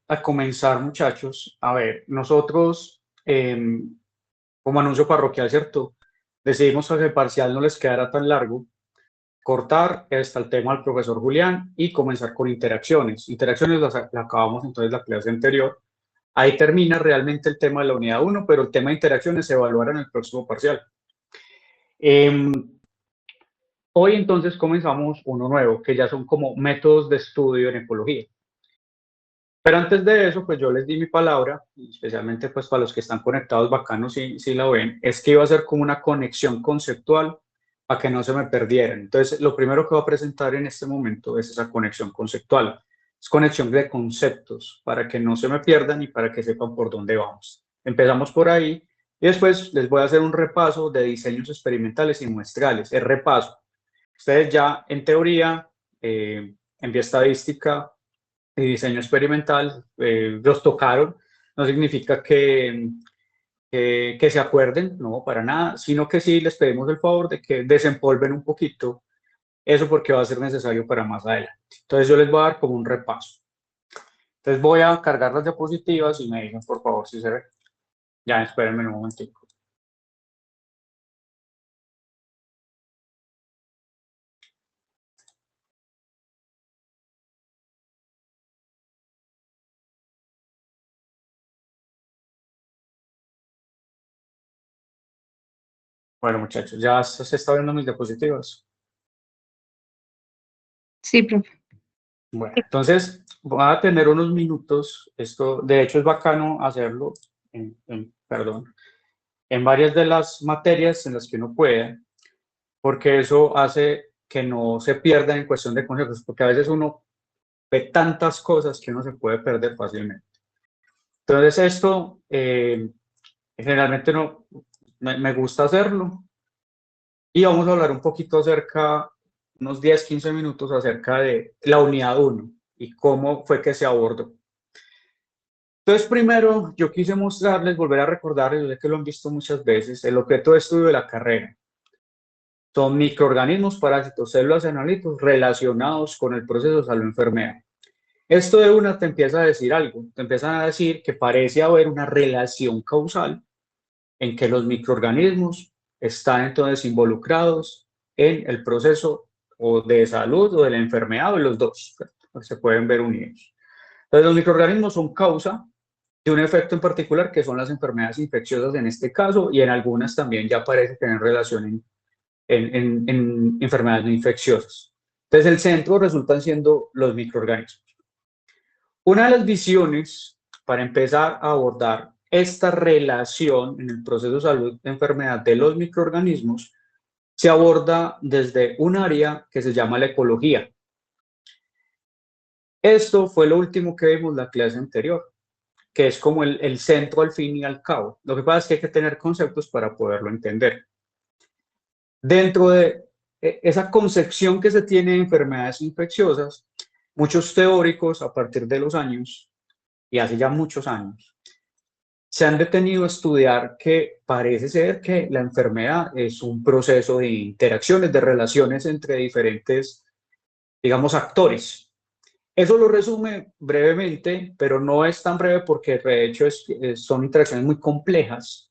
a comenzar, muchachos. A ver, nosotros, como anuncio parroquial, ¿cierto? Decidimos que el parcial no les quedara tan largo, cortar hasta el tema del profesor Julián y comenzar con interacciones. Interacciones las acabamos entonces la clase anterior. Ahí termina realmente el tema de la unidad uno, pero el tema de interacciones se evaluará en el próximo parcial. Em, Hoy entonces comenzamos uno nuevo, que ya son como métodos de estudio en ecología. Pero antes de eso, pues yo les di mi palabra, y especialmente pues para los que están conectados bacanos si la ven, es que iba a ser como una conexión conceptual para que no se me perdieran. Entonces, lo primero que voy a presentar en este momento es esa conexión conceptual. Es conexión de conceptos para que no se me pierdan y para que sepan por dónde vamos. Empezamos por ahí y después les voy a hacer un repaso de diseños experimentales y muestrales. El repaso. Ustedes ya en teoría, en bioestadística, y diseño experimental, los tocaron, no significa que se acuerden, no, para nada, sino que sí les pedimos el favor de que desempolven un poquito eso porque va a ser necesario para más adelante. Entonces yo les voy a dar como un repaso. Entonces voy a cargar las diapositivas y me dicen por favor si se ve. Ya, espérenme un momentico. Bueno, muchachos, ya se está viendo mis diapositivas. Sí, profe. Bueno, entonces voy a tener unos minutos. Esto, de hecho, es bacano hacerlo, perdón, en varias de las materias en las que uno puede, porque eso hace que no se pierda en cuestión de conceptos, porque a veces uno ve tantas cosas que uno se puede perder fácilmente. Entonces esto, generalmente no, me gusta hacerlo y vamos a hablar un poquito acerca, unos 10, 15 minutos acerca de la unidad uno y cómo fue que se abordó. Entonces, primero, yo quise mostrarles, volver a recordarles, yo sé que lo han visto muchas veces, el objeto de estudio de la carrera. Son microorganismos, parásitos, células y analitos relacionados con el proceso de salud-enfermedad. Esto de una te empieza a decir algo, te empiezan a decir que parece haber una relación causal en que los microorganismos están entonces involucrados en el proceso o de salud o de la enfermedad o de los dos, se pueden ver unidos. Entonces los microorganismos son causa de un efecto en particular que son las enfermedades infecciosas en este caso y en algunas también ya parece tener relación en enfermedades no infecciosas. Entonces el centro resultan siendo los microorganismos. Una de las visiones para empezar a abordar esta relación en el proceso de salud-enfermedad de los microorganismos se aborda desde un área que se llama la ecología. Esto fue lo último que vimos en la clase anterior, que es como el centro al fin y al cabo. Lo que pasa es que hay que tener conceptos para poderlo entender. Dentro de esa concepción que se tiene de enfermedades infecciosas, muchos teóricos a partir de los años, y hace ya muchos años, se han detenido a estudiar que parece ser que la enfermedad es un proceso de interacciones, de relaciones entre diferentes, digamos, actores. Eso lo resume brevemente, pero no es tan breve porque de hecho son interacciones muy complejas,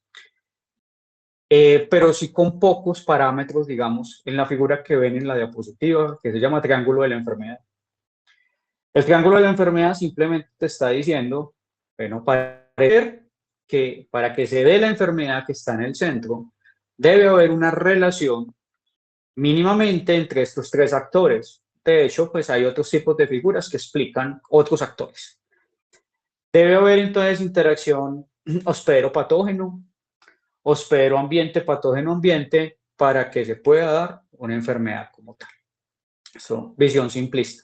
pero sí con pocos parámetros, digamos, en la figura que ven en la diapositiva, que se llama triángulo de la enfermedad. El triángulo de la enfermedad simplemente te está diciendo, bueno, para que se dé la enfermedad que está en el centro, debe haber una relación mínimamente entre estos tres actores. De hecho, pues hay otros tipos de figuras que explican otros actores. Debe haber entonces interacción hospedero-patógeno, hospedero-ambiente, patógeno-ambiente, para que se pueda dar una enfermedad como tal. Eso, visión simplista.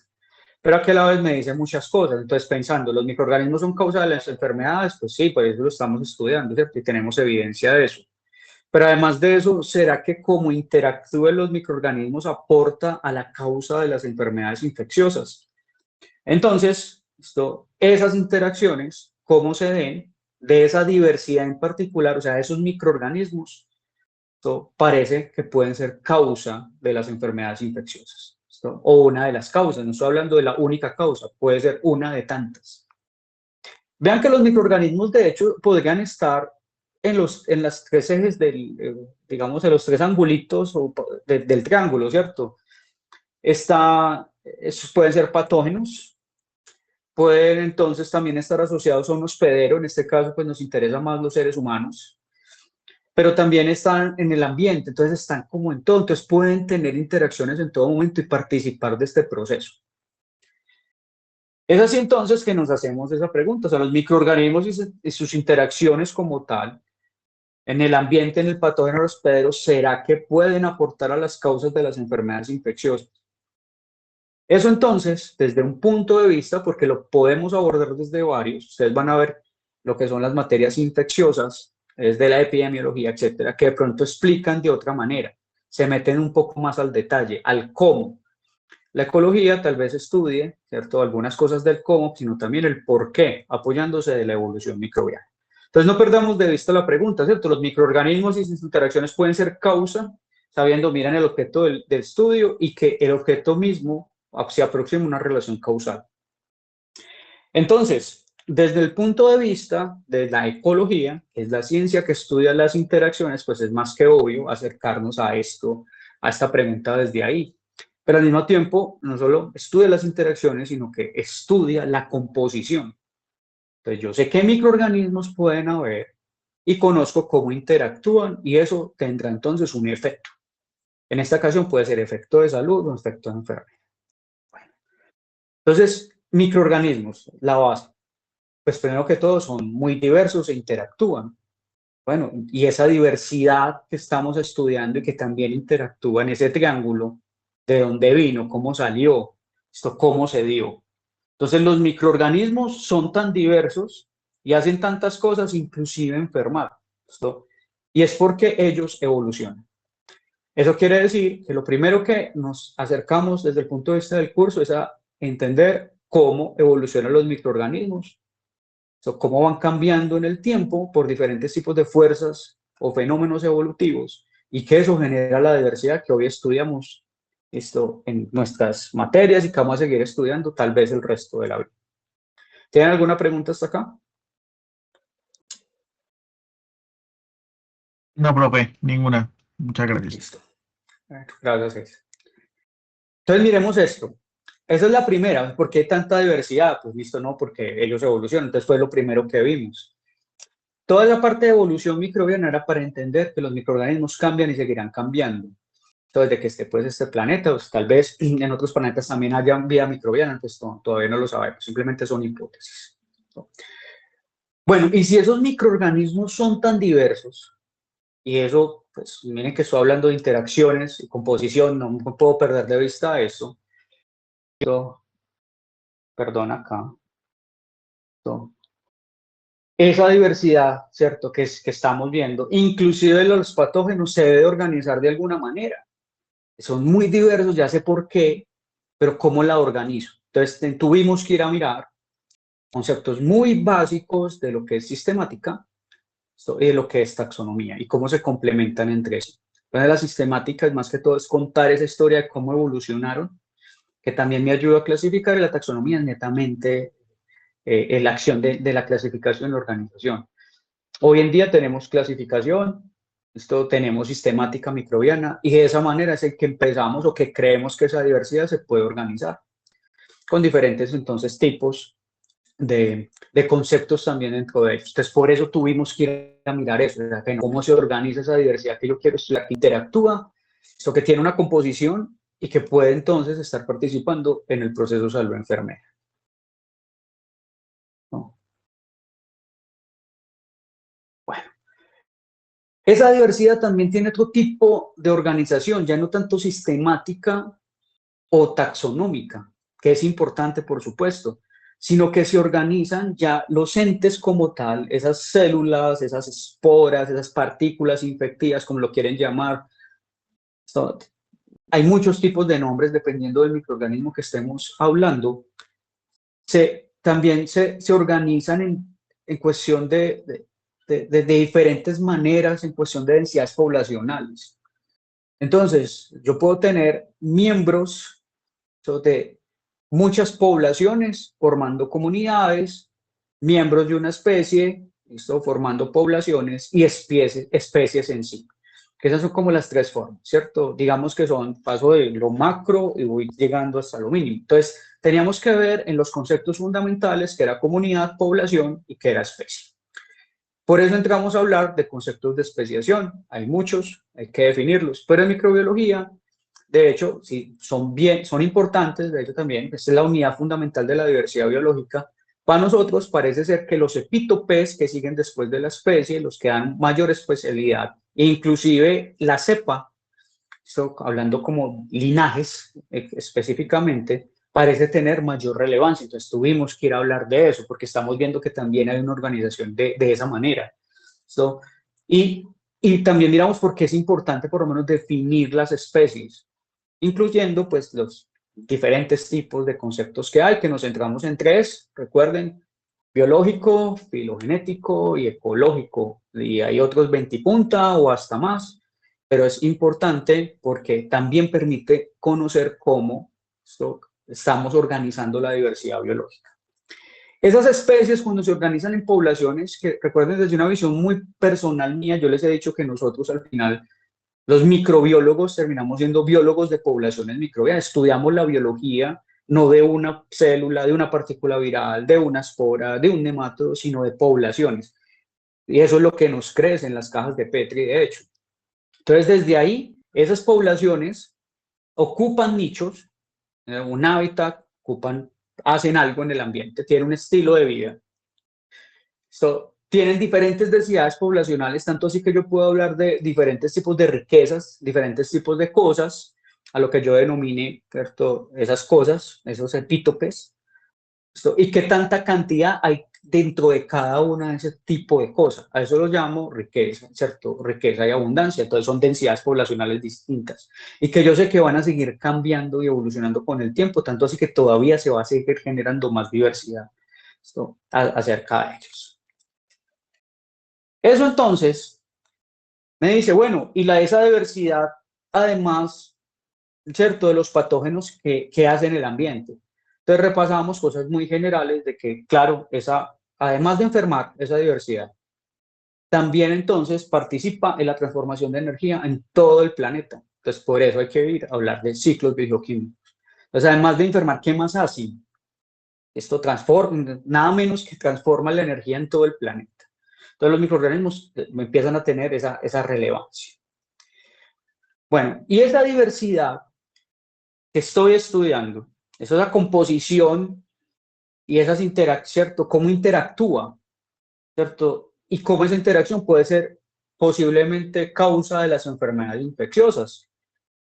Pero a que la vez me dice muchas cosas. Entonces, pensando, ¿los microorganismos son causa de las enfermedades? Pues sí, por eso lo estamos estudiando, ¿cierto? Y tenemos evidencia de eso. Pero además de eso, ¿será que cómo interactúen los microorganismos aporta a la causa de las enfermedades infecciosas? Entonces, esas interacciones, cómo se den, de esa diversidad en particular, o sea, esos microorganismos, esto parece que pueden ser causa de las enfermedades infecciosas. O una de las causas, no estoy hablando de la única causa, puede ser una de tantas. Vean que los microorganismos, de hecho, podrían estar en las tres ejes digamos, en los tres angulitos del triángulo, ¿cierto? Esos pueden ser patógenos, pueden entonces también estar asociados a un hospedero, en este caso pues nos interesa más los seres humanos, pero también están en el ambiente, entonces están como en todo, entonces pueden tener interacciones en todo momento y participar de este proceso. Es así entonces que nos hacemos esa pregunta, o sea, los microorganismos y sus interacciones como tal, en el ambiente, en el patógeno hospedero, ¿será que pueden aportar a las causas de las enfermedades infecciosas? Eso entonces, desde un punto de vista, porque lo podemos abordar desde varios, ustedes van a ver lo que son las materias infecciosas, desde la epidemiología, etcétera, que de pronto explican de otra manera, se meten un poco más al detalle, al cómo. La ecología tal vez estudie, ¿cierto?, algunas cosas del cómo, sino también el por qué, apoyándose de la evolución microbiana. Entonces no perdamos de vista la pregunta, ¿cierto? Los microorganismos y sus interacciones pueden ser causa, sabiendo, miran el objeto del estudio y que el objeto mismo se aproxima a una relación causal. Entonces, desde el punto de vista de la ecología, que es la ciencia que estudia las interacciones, pues es más que obvio acercarnos a esto, a esta pregunta desde ahí. Pero al mismo tiempo, no solo estudia las interacciones, sino que estudia la composición. Entonces, yo sé qué microorganismos pueden haber y conozco cómo interactúan y eso tendrá entonces un efecto. En esta ocasión puede ser efecto de salud o efecto de enfermedad. Bueno, entonces, microorganismos, la base. Pues primero que todo son muy diversos e interactúan. Bueno, y esa diversidad que estamos estudiando y que también interactúa en ese triángulo, de dónde vino, cómo salió, esto cómo se dio. Entonces los microorganismos son tan diversos y hacen tantas cosas, inclusive enfermar. ¿Listo? Y es porque ellos evolucionan. Eso quiere decir que lo primero que nos acercamos desde el punto de vista del curso es a entender cómo evolucionan los microorganismos, cómo van cambiando en el tiempo por diferentes tipos de fuerzas o fenómenos evolutivos y que eso genera la diversidad que hoy estudiamos en nuestras materias y que vamos a seguir estudiando tal vez el resto de la vida. ¿Tienen alguna pregunta hasta acá? No, profe, ninguna. Muchas gracias. Listo. Gracias. Entonces miremos esto. Esa es la primera. ¿Por qué tanta diversidad? Pues listo, no, porque ellos evolucionan. Entonces fue lo primero que vimos. Toda esa parte de evolución microbiana era para entender que los microorganismos cambian y seguirán cambiando. Entonces, de que esté pues este planeta, pues, tal vez en otros planetas también haya vida microbiana, pues todavía no lo sabemos, simplemente son hipótesis. Bueno, y si esos microorganismos son tan diversos, y eso, pues miren que estoy hablando de interacciones y composición, no me puedo perder de vista eso. Perdón acá. Esa diversidad, ¿cierto?, que estamos viendo, inclusive los patógenos, se debe organizar de alguna manera. Son muy diversos, ya sé por qué, pero ¿cómo la organizo? Entonces tuvimos que ir a mirar conceptos muy básicos de lo que es sistemática y de lo que es taxonomía y cómo se complementan entre sí. Entonces la sistemática es más que todo es contar esa historia de cómo evolucionaron, que también me ayuda a clasificar, y la taxonomía es netamente la acción de la clasificación en la organización. Hoy en día tenemos clasificación, tenemos sistemática microbiana y de esa manera es el que empezamos o que creemos que esa diversidad se puede organizar con diferentes entonces tipos de conceptos también dentro de ellos. Entonces por eso tuvimos que ir a mirar eso, cómo se organiza esa diversidad que yo quiero estudiar, que interactúa, esto que tiene una composición y que puede entonces estar participando en el proceso salud-enfermedad. ¿No? Bueno. Esa diversidad también tiene otro tipo de organización, ya no tanto sistemática o taxonómica, que es importante, por supuesto, sino que se organizan ya los entes como tal, esas células, esas esporas, esas partículas infectivas, como lo quieren llamar. Hay muchos tipos de nombres dependiendo del microorganismo que estemos hablando. También se organizan en cuestión de diferentes maneras, en cuestión de densidades poblacionales. Entonces, yo puedo tener miembros de muchas poblaciones formando comunidades miembros de una especie, ¿listo? Formando poblaciones y especies en sí. Que esas son como las tres formas, ¿cierto? Digamos que paso de lo macro y voy llegando hasta lo mínimo. Entonces, teníamos que ver en los conceptos fundamentales que era comunidad, población y que era especie. Por eso entramos a hablar de conceptos de especiación. Hay muchos, hay que definirlos, pero en microbiología, de hecho, sí, son importantes, de hecho también, esta es la unidad fundamental de la diversidad biológica. Para nosotros parece ser que los epítopes que siguen después de la especie, los que dan mayor especialidad, e inclusive la cepa, esto, hablando como linajes específicamente, parece tener mayor relevancia. Entonces tuvimos que ir a hablar de eso, porque estamos viendo que también hay una organización de esa manera. ¿Listo? Y también miramos por qué es importante por lo menos definir las especies, incluyendo pues los diferentes tipos de conceptos que hay, que nos centramos en tres, recuerden, biológico, filogenético y ecológico, y hay otros 20 punta o hasta más, pero es importante porque también permite conocer cómo estamos organizando la diversidad biológica. Esas especies, cuando se organizan en poblaciones, que recuerden desde una visión muy personal mía, yo les he dicho que nosotros al final, los microbiólogos, terminamos siendo biólogos de poblaciones microbianas, estudiamos la biología no de una célula, de una partícula viral, de una espora, de un nematodo, sino de poblaciones. Y eso es lo que nos crece en las cajas de Petri, de hecho. Entonces, desde ahí, esas poblaciones ocupan nichos, un hábitat, hacen algo en el ambiente, tienen un estilo de vida. Tienen diferentes densidades poblacionales, tanto así que yo puedo hablar de diferentes tipos de riquezas, diferentes tipos de cosas, a lo que yo denomine, ¿cierto? Esas cosas, esos epítopes, y qué tanta cantidad hay dentro de cada una de ese tipo de cosas. A eso lo llamo riqueza, ¿cierto? Riqueza y abundancia. Entonces son densidades poblacionales distintas y que yo sé que van a seguir cambiando y evolucionando con el tiempo, tanto así que todavía se va a seguir generando más diversidad acerca de ellos. Eso entonces me dice, bueno, y esa diversidad, además, ¿cierto?, de los patógenos que hacen el ambiente. Entonces repasamos cosas muy generales de que, claro, además de enfermar, esa diversidad, también entonces participa en la transformación de energía en todo el planeta. Entonces por eso hay que ir a hablar de ciclos bioquímicos. Entonces además de enfermar, ¿qué más hace? Esto transforma, nada menos que transforma la energía en todo el planeta. Entonces los microorganismos empiezan a tener esa relevancia. Bueno, y esa diversidad que estoy estudiando, esa composición y esas interacciones, ¿cierto? ¿Cómo interactúa? ¿Cierto? Y cómo esa interacción puede ser posiblemente causa de las enfermedades infecciosas.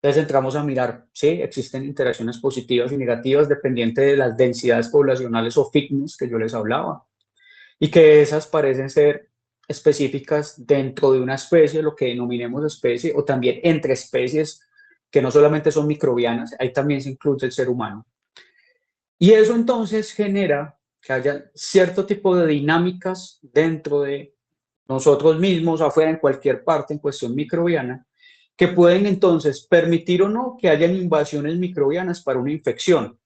Entonces entramos a mirar, sí, existen interacciones positivas y negativas dependiente de las densidades poblacionales o fitness que yo les hablaba. Y que esas parecen ser específicas dentro de una especie, lo que denominemos especie, o también entre especies que no solamente son microbianas, ahí también se incluye el ser humano. Y eso entonces genera que haya cierto tipo de dinámicas dentro de nosotros mismos, afuera, en cualquier parte en cuestión microbiana, que pueden entonces permitir o no que hayan invasiones microbianas para una infección,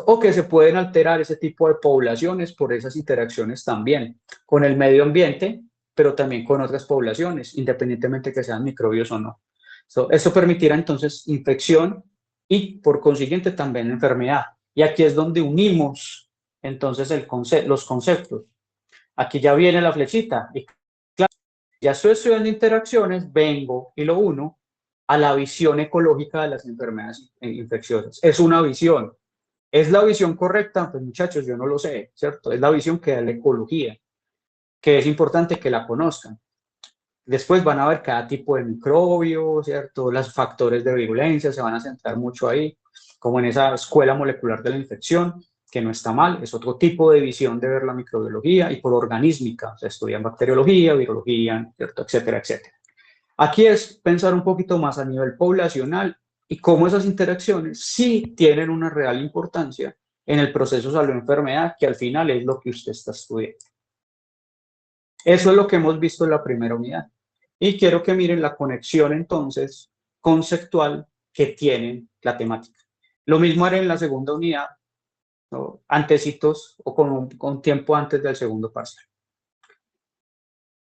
o que se pueden alterar ese tipo de poblaciones por esas interacciones también con el medio ambiente, pero también con otras poblaciones, independientemente que sean microbios o no. Eso permitirá entonces infección y por consiguiente también enfermedad. Y aquí es donde unimos entonces los conceptos. Aquí ya viene la flechita. Y claro, ya estoy estudiando interacciones, vengo y lo uno a la visión ecológica de las enfermedades infecciosas. Es una visión. ¿Es la visión correcta? Pues muchachos, yo no lo sé, ¿cierto? Es la visión que da la ecología, que es importante que la conozcan. Después van a ver cada tipo de microbio, ¿cierto? Los factores de virulencia se van a centrar mucho ahí, como en esa escuela molecular de la infección, que no está mal, es otro tipo de visión de ver la microbiología y por organísmica, se estudian bacteriología, virología, ¿cierto? Etcétera, etcétera. Aquí es pensar un poquito más a nivel poblacional y cómo esas interacciones sí tienen una real importancia en el proceso salud-enfermedad, que al final es lo que usted está estudiando. Eso es lo que hemos visto en la primera unidad. Y quiero que miren la conexión entonces conceptual que tiene la temática. Lo mismo haré en la segunda unidad, ¿no? Antecitos o con tiempo antes del segundo parcial.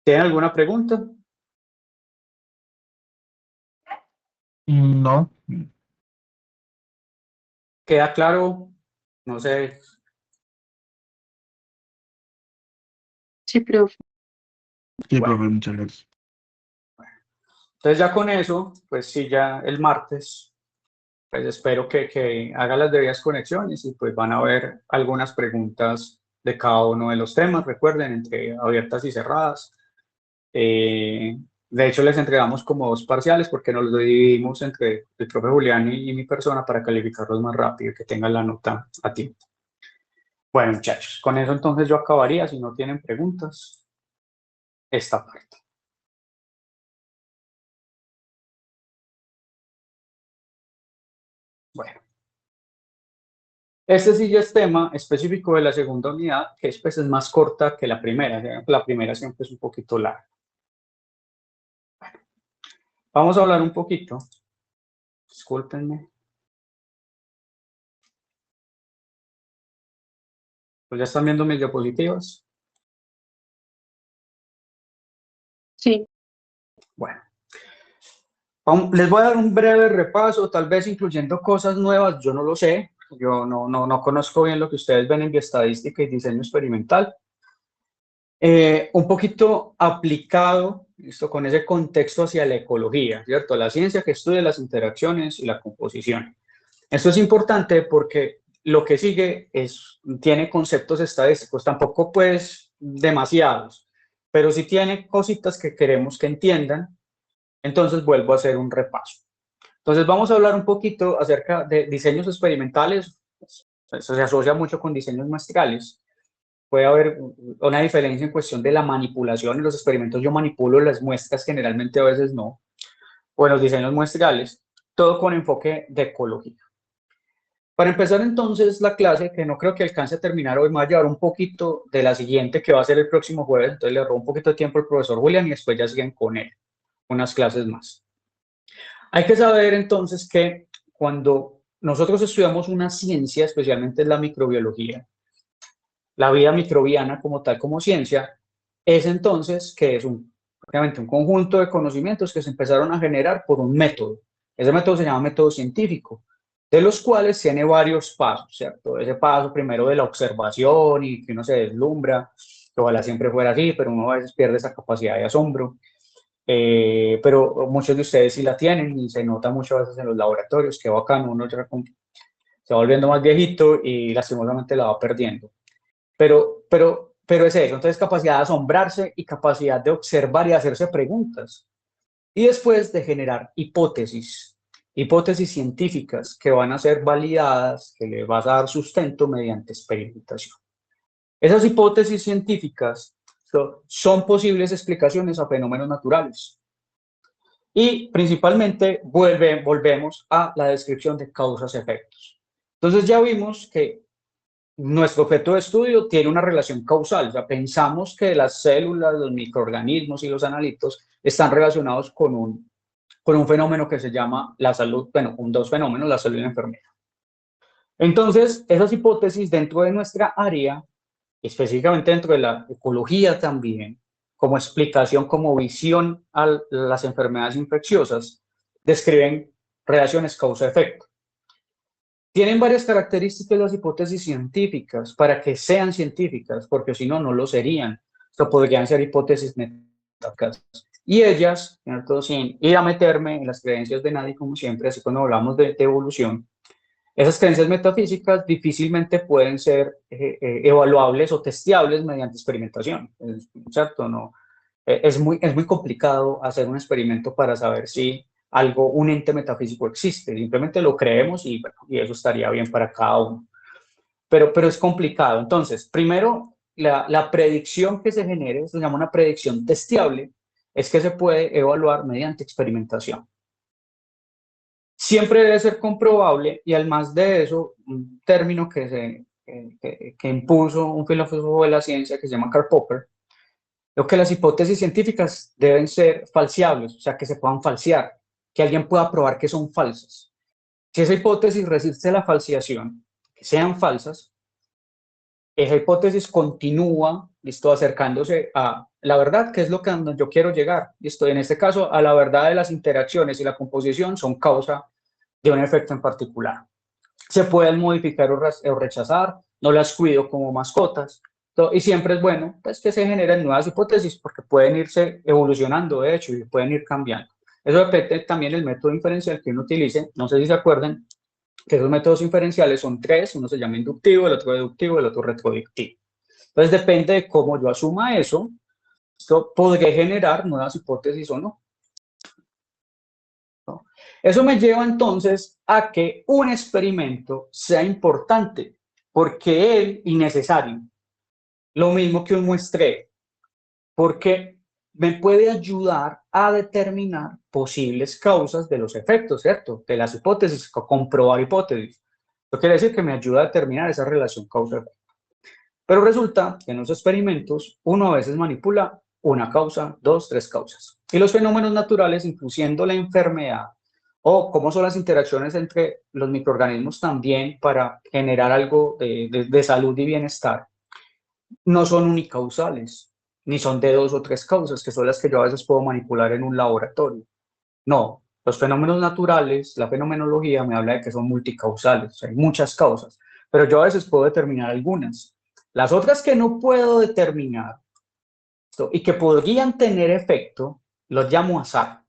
¿Tienen alguna pregunta? No. ¿Queda claro? No sé. Sí, profe. Sí, Bueno. profe, muchas gracias. Entonces ya con eso, pues sí, ya el martes, pues espero que haga las debidas conexiones y pues van a ver algunas preguntas de cada uno de los temas, recuerden, entre abiertas y cerradas. De hecho, les entregamos como 2 parciales porque nos los dividimos entre el profe Julián y mi persona para calificarlos más rápido y que tengan la nota a tiempo. Bueno, muchachos, con eso entonces yo acabaría, si no tienen preguntas, esta parte. Bueno. Este sí ya es tema específico de la segunda unidad, que es, pues, es más corta que la primera. La primera siempre es un poquito larga. Bueno, vamos a hablar un poquito. Discúlpenme. Pues ya están viendo mis diapositivas. Sí. Bueno. Les voy a dar un breve repaso, tal vez incluyendo cosas nuevas, yo no lo sé. Yo no conozco bien lo que ustedes ven en bioestadística y diseño experimental. Un poquito aplicado, esto con ese contexto hacia la ecología, ¿cierto? La ciencia que estudia las interacciones y la composición. Esto es importante porque lo que sigue tiene conceptos estadísticos, tampoco pues demasiados, pero sí tiene cositas que queremos que entiendan. Entonces vuelvo a hacer un repaso. Entonces vamos a hablar un poquito acerca de diseños experimentales. Eso se asocia mucho con diseños muestrales. Puede haber una diferencia en cuestión de la manipulación. En los experimentos yo manipulo las muestras, generalmente a veces no. O en los diseños muestrales, todo con enfoque de ecología. Para empezar entonces la clase, que no creo que alcance a terminar hoy, me va a llevar un poquito de la siguiente que va a ser el próximo jueves, entonces le robo un poquito de tiempo al profesor Julián y después ya siguen con él, unas clases más. Hay que saber entonces que cuando nosotros estudiamos una ciencia, especialmente la microbiología, la vida microbiana como tal, como ciencia, es entonces que es obviamente un conjunto de conocimientos que se empezaron a generar por un método. Ese método se llama método científico, de los cuales tiene varios pasos, ¿cierto? Ese paso primero de la observación y que uno se deslumbra, que ojalá siempre fuera así, pero uno a veces pierde esa capacidad de asombro. Pero muchos de ustedes sí la tienen y se nota muchas veces en los laboratorios, que bacano, uno ya se va volviendo más viejito y lastimosamente la va perdiendo. Pero es eso, entonces capacidad de asombrarse y capacidad de observar y hacerse preguntas. Y después de generar hipótesis científicas que van a ser validadas, que le vas a dar sustento mediante experimentación. Esas hipótesis científicas son posibles explicaciones a fenómenos naturales. Y principalmente volvemos a la descripción de causas-efectos. Entonces ya vimos que nuestro objeto de estudio tiene una relación causal. O sea, pensamos que las células, los microorganismos y los analitos están relacionados con un fenómeno que se llama la salud, bueno, con 2 fenómenos, la salud y la enfermedad. Entonces, esas hipótesis dentro de nuestra área, específicamente dentro de la ecología también, como explicación, como visión a las enfermedades infecciosas, describen relaciones causa-efecto. Tienen varias características las hipótesis científicas para que sean científicas, porque si no, no lo serían. O podrían ser hipótesis metafísicas. Y ellas, ¿cierto? Sin ir a meterme en las creencias de nadie, como siempre, así cuando hablamos de evolución, esas creencias metafísicas difícilmente pueden ser evaluables o testeables mediante experimentación, ¿cierto? No, es muy complicado hacer un experimento para saber si un ente metafísico existe. Simplemente lo creemos y, bueno, y eso estaría bien para cada uno. Pero es complicado. Entonces, primero, la predicción que se genere, se llama una predicción testeable, es que se puede evaluar mediante experimentación. Siempre debe ser comprobable y además de eso, un término que impuso un filósofo de la ciencia que se llama Karl Popper, lo que las hipótesis científicas deben ser falseables, o sea, que se puedan falsear, que alguien pueda probar que son falsas. Si esa hipótesis resiste la falseación, que sean falsas, esa hipótesis continúa, listo, acercándose a la verdad, que es lo que yo quiero llegar, listo, en este caso a la verdad de las interacciones y la composición son causa de un efecto en particular. Se pueden modificar o rechazar, no las cuido como mascotas, y siempre es bueno pues, que se generen nuevas hipótesis porque pueden irse evolucionando, de hecho, y pueden ir cambiando. Eso depende también del método inferencial que uno utilice. No sé si se acuerdan que esos métodos inferenciales son tres, uno se llama inductivo, el otro deductivo, el otro retrodeductivo. Entonces depende de cómo yo asuma eso, esto podría generar nuevas hipótesis o no. ¿No? Eso me lleva entonces a que un experimento sea importante, porque es innecesario. Lo mismo que un muestreo, porque me puede ayudar a determinar posibles causas de los efectos, ¿cierto? De las hipótesis, comprobar hipótesis. Eso quiere decir que me ayuda a determinar esa relación causa-efecto. Pero resulta que en los experimentos uno a veces manipula una causa, dos, tres causas. Y los fenómenos naturales, incluyendo la enfermedad o cómo son las interacciones entre los microorganismos también para generar algo de salud y bienestar, no son unicausales, ni son de dos o tres causas, que son las que yo a veces puedo manipular en un laboratorio. No, los fenómenos naturales, la fenomenología me habla de que son multicausales, o sea, hay muchas causas, pero yo a veces puedo determinar algunas. Las otras que no puedo determinar y que podrían tener efecto, los llamo azar.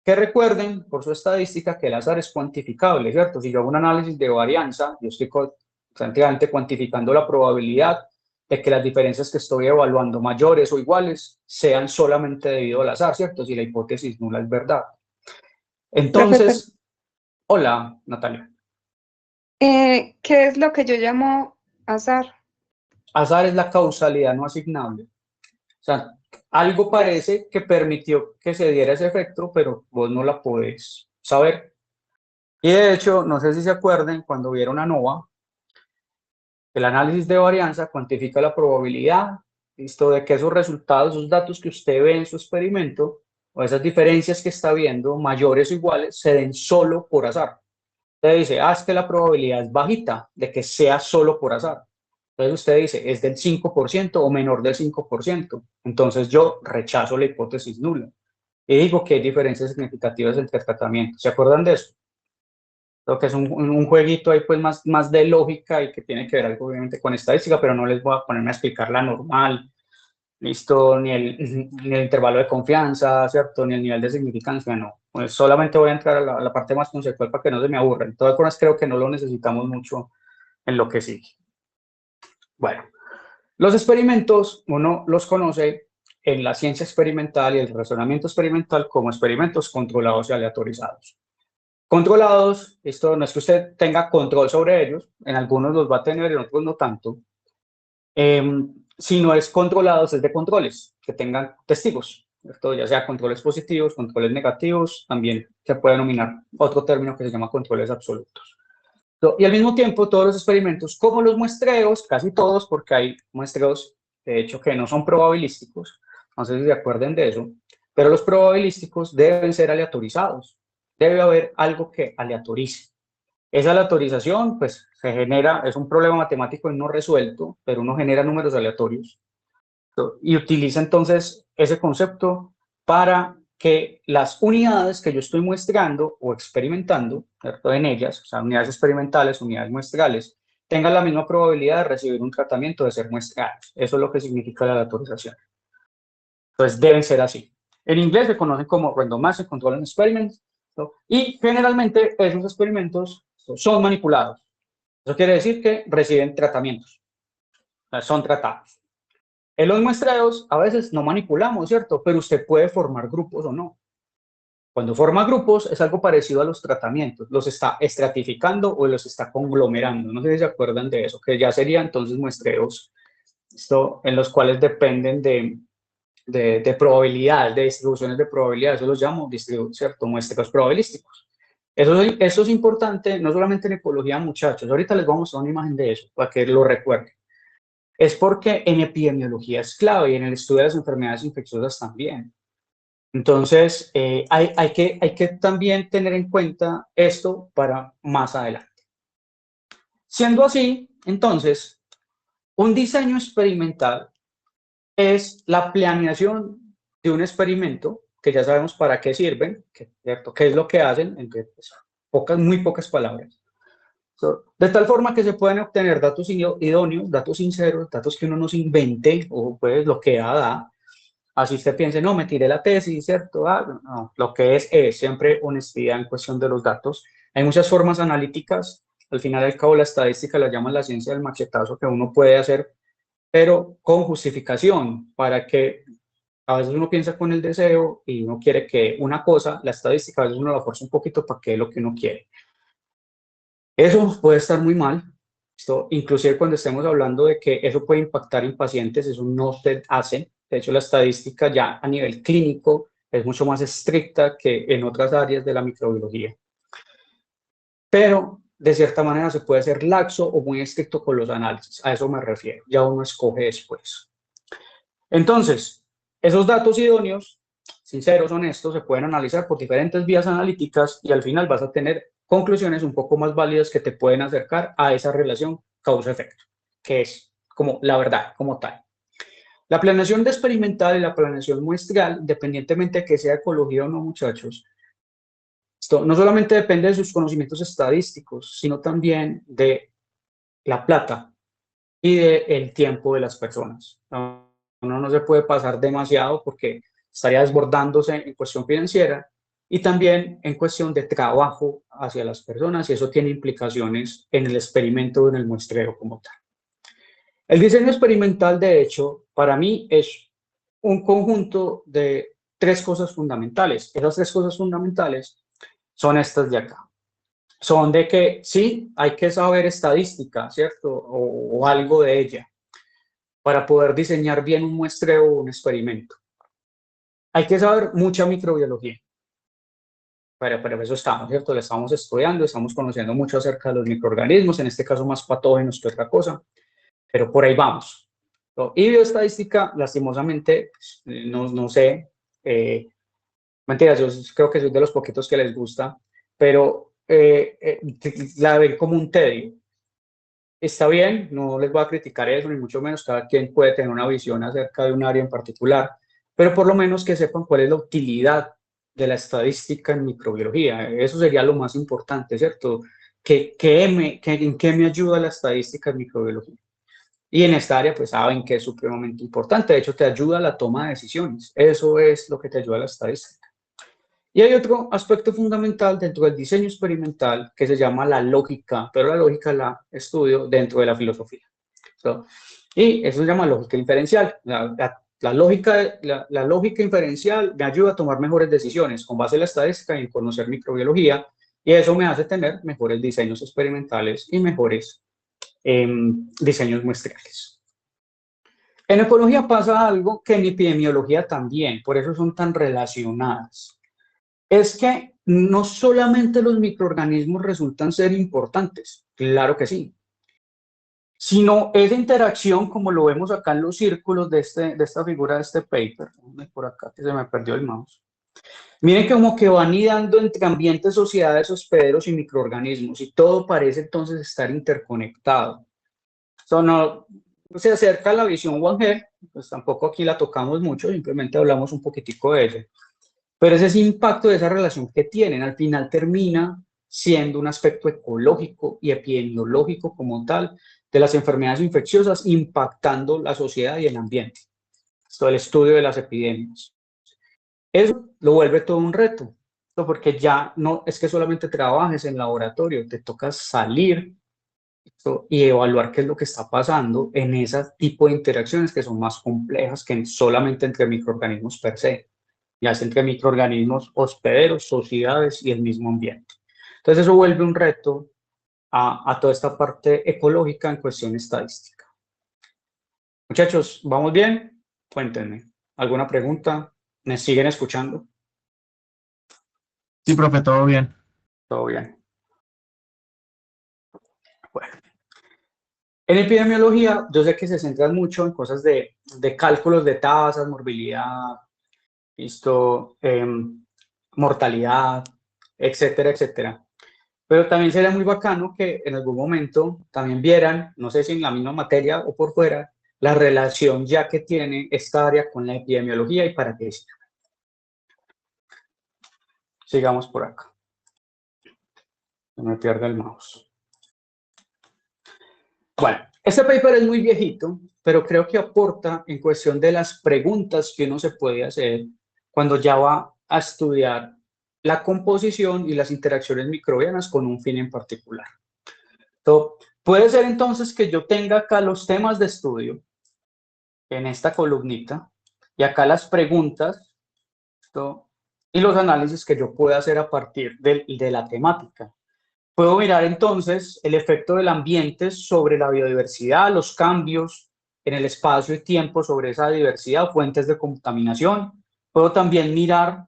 Que recuerden, por su estadística, que el azar es cuantificable, ¿cierto? Si yo hago un análisis de varianza, yo estoy constantemente cuantificando la probabilidad de que las diferencias que estoy evaluando, mayores o iguales, sean solamente debido al azar, ¿cierto? Si la hipótesis nula es verdad. Profesor, Entonces, hola, Natalia. ¿qué es lo que yo llamo azar? Azar es la causalidad no asignable. O sea, algo parece que permitió que se diera ese efecto, pero vos no la podés saber. Y de hecho, no sé si se acuerdan, cuando vieron ANOVA, el análisis de varianza cuantifica la probabilidad, ¿listo? De que esos resultados, esos datos que usted ve en su experimento, o esas diferencias que está viendo, mayores o iguales, se den solo por azar. Usted dice, es que la probabilidad es bajita de que sea solo por azar. Entonces usted dice, es del 5% o menor del 5%. Entonces yo rechazo la hipótesis nula. Y digo que hay diferencias significativas entre tratamientos. ¿Se acuerdan de eso? Lo que es un jueguito ahí pues más de lógica y que tiene que ver algo obviamente con estadística, pero no les voy a ponerme a explicar la normal, listo, ni el intervalo de confianza, ¿cierto? Ni el nivel de significancia, no. Pues solamente voy a entrar a la parte más conceptual para que no se me aburran. De todas formas, creo que no lo necesitamos mucho en lo que sigue. Bueno, los experimentos uno los conoce en la ciencia experimental y el razonamiento experimental como experimentos controlados y aleatorizados. Controlados, esto no es que usted tenga control sobre ellos, en algunos los va a tener, en otros no tanto. Si no es controlados, es de controles, que tengan testigos, ¿cierto? Ya sea controles positivos, controles negativos, también se puede denominar otro término que se llama controles absolutos. Y al mismo tiempo, todos los experimentos, como los muestreos, casi todos, porque hay muestreos, de hecho, que no son probabilísticos, no sé si se acuerdan de eso, pero los probabilísticos deben ser aleatorizados. Debe haber algo que aleatorice. Esa aleatorización, pues, se genera, es un problema matemático no resuelto, pero uno genera números aleatorios y utiliza entonces ese concepto para que las unidades que yo estoy muestrando o experimentando, ¿cierto? En ellas, o sea, unidades experimentales, unidades muestrales, tengan la misma probabilidad de recibir un tratamiento, de ser muestradas. Eso es lo que significa la aleatorización. Entonces, deben ser así. En inglés se conocen como randomized control experiments, ¿no? Y generalmente esos experimentos son manipulados. Eso quiere decir que reciben tratamientos, o sea, son tratados. En los muestreos a veces no manipulamos, ¿cierto? Pero usted puede formar grupos o no. Cuando forma grupos es algo parecido a los tratamientos, los está estratificando o los está conglomerando. No sé si se acuerdan de eso, que ya serían entonces muestreos en los cuales dependen de probabilidades, de distribuciones de probabilidades. Eso los llamo ¿cierto? Muestreos probabilísticos. Eso es importante, no solamente en ecología, muchachos. Ahorita les vamos a mostrar una imagen de eso para que lo recuerden. Es porque en epidemiología es clave y en el estudio de las enfermedades infecciosas también. Entonces, hay que también tener en cuenta esto para más adelante. Siendo así, entonces, Un diseño experimental es la planeación de un experimento, que ya sabemos para qué sirven, ¿cierto? ¿Qué es lo que hacen? Entre muy pocas palabras. De tal forma que se pueden obtener datos idóneos, datos sinceros, datos que uno no se invente o pues lo que da. Así usted piense, no, me tiré la tesis, ¿cierto? No, lo que es siempre honestidad en cuestión de los datos. Hay muchas formas analíticas, al final y al cabo la estadística la llaman la ciencia del machetazo, que uno puede hacer, pero con justificación, para que a veces uno piensa con el deseo y uno quiere que una cosa, la estadística a veces uno la fuerza un poquito para que es lo que uno quiere. Eso puede estar muy mal, inclusive cuando estemos hablando de que eso puede impactar en pacientes, eso no se hace. De hecho, la estadística ya a nivel clínico es mucho más estricta que en otras áreas de la microbiología. Pero, de cierta manera, se puede ser laxo o muy estricto con los análisis. A eso me refiero. Ya uno escoge después. Entonces, esos datos idóneos, sinceros, honestos, se pueden analizar por diferentes vías analíticas y al final vas a tener conclusiones un poco más válidas que te pueden acercar a esa relación causa-efecto, que es como la verdad, como tal. La planeación experimental y la planeación muestral, independientemente de que sea ecología o no, muchachos, esto no solamente depende de sus conocimientos estadísticos, sino también de la plata y del tiempo de las personas. Uno no se puede pasar demasiado porque estaría desbordándose en cuestión financiera y también en cuestión de trabajo hacia las personas, y eso tiene implicaciones en el experimento o en el muestreo como tal. El diseño experimental, de hecho, para mí es un conjunto de tres cosas fundamentales. Esas tres cosas fundamentales son estas de acá. Son de que sí, hay que saber estadística, ¿cierto? O algo de ella para poder diseñar bien un muestreo o un experimento. Hay que saber mucha microbiología. Pero eso estamos, ¿cierto? Le estamos estudiando, estamos conociendo mucho acerca de los microorganismos, en este caso más patógenos que otra cosa, pero por ahí vamos. Y bioestadística, lastimosamente, no sé, mentiras, yo creo que soy de los poquitos que les gusta, pero la ven como un tedio. Está bien, no les voy a criticar eso, ni mucho menos, cada quien puede tener una visión acerca de un área en particular, pero por lo menos que sepan cuál es la utilidad de la estadística en microbiología. Eso sería lo más importante, ¿cierto? ¿En qué me ayuda la estadística en microbiología? Y en esta área, pues saben que es supremamente importante. De hecho, te ayuda a la toma de decisiones. Eso es lo que te ayuda a la estadística. Y hay otro aspecto fundamental dentro del diseño experimental que se llama la lógica, pero la lógica la estudio dentro de la filosofía. Y eso se llama lógica inferencial. La lógica inferencial me ayuda a tomar mejores decisiones con base en la estadística y en conocer microbiología, y eso me hace tener mejores diseños experimentales y mejores diseños muestrales. En ecología pasa algo que en epidemiología también, por eso son tan relacionadas. Es que no solamente los microorganismos resultan ser importantes, claro que sí, sino esa interacción, como lo vemos acá en los círculos de esta figura de este paper, por acá que se me perdió el mouse. Miren como que van dando entre ambientes, sociedades, hospederos y microorganismos, y todo parece entonces estar interconectado. No se acerca a la visión One Health, pues tampoco aquí la tocamos mucho, simplemente hablamos un poquitico de ella. Pero es ese impacto de esa relación que tienen, al final termina siendo un aspecto ecológico y epidemiológico como tal de las enfermedades infecciosas impactando la sociedad y el ambiente. Esto es el estudio de las epidemias. Eso lo vuelve todo un reto, porque ya no es que solamente trabajes en laboratorio, te toca salir y evaluar qué es lo que está pasando en ese tipo de interacciones que son más complejas que solamente entre microorganismos per se. Ya sea entre microorganismos, hospederos, sociedades y el mismo ambiente. Entonces eso vuelve un reto a toda esta parte ecológica en cuestión estadística. Muchachos, ¿vamos bien? Cuéntenme. ¿Alguna pregunta? ¿Me siguen escuchando? Sí, profe, todo bien. Todo bien. Bueno. En epidemiología, yo sé que se centran mucho en cosas de cálculos de tasas, morbilidad, mortalidad, etcétera, etcétera. Pero también sería muy bacano que en algún momento también vieran, no sé si en la misma materia o por fuera, la relación ya que tiene esta área con la epidemiología y para qué sirve. Sigamos por acá. No me pierda el mouse. Bueno, este paper es muy viejito, pero creo que aporta en cuestión de las preguntas que uno se puede hacer cuando ya va a estudiar la composición y las interacciones microbianas con un fin en particular. Entonces, puede ser entonces que yo tenga acá los temas de estudio en esta columnita y acá las preguntas y los análisis que yo pueda hacer a partir de la temática. Puedo mirar entonces el efecto del ambiente sobre la biodiversidad, los cambios en el espacio y tiempo sobre esa diversidad, fuentes de contaminación. Puedo también mirar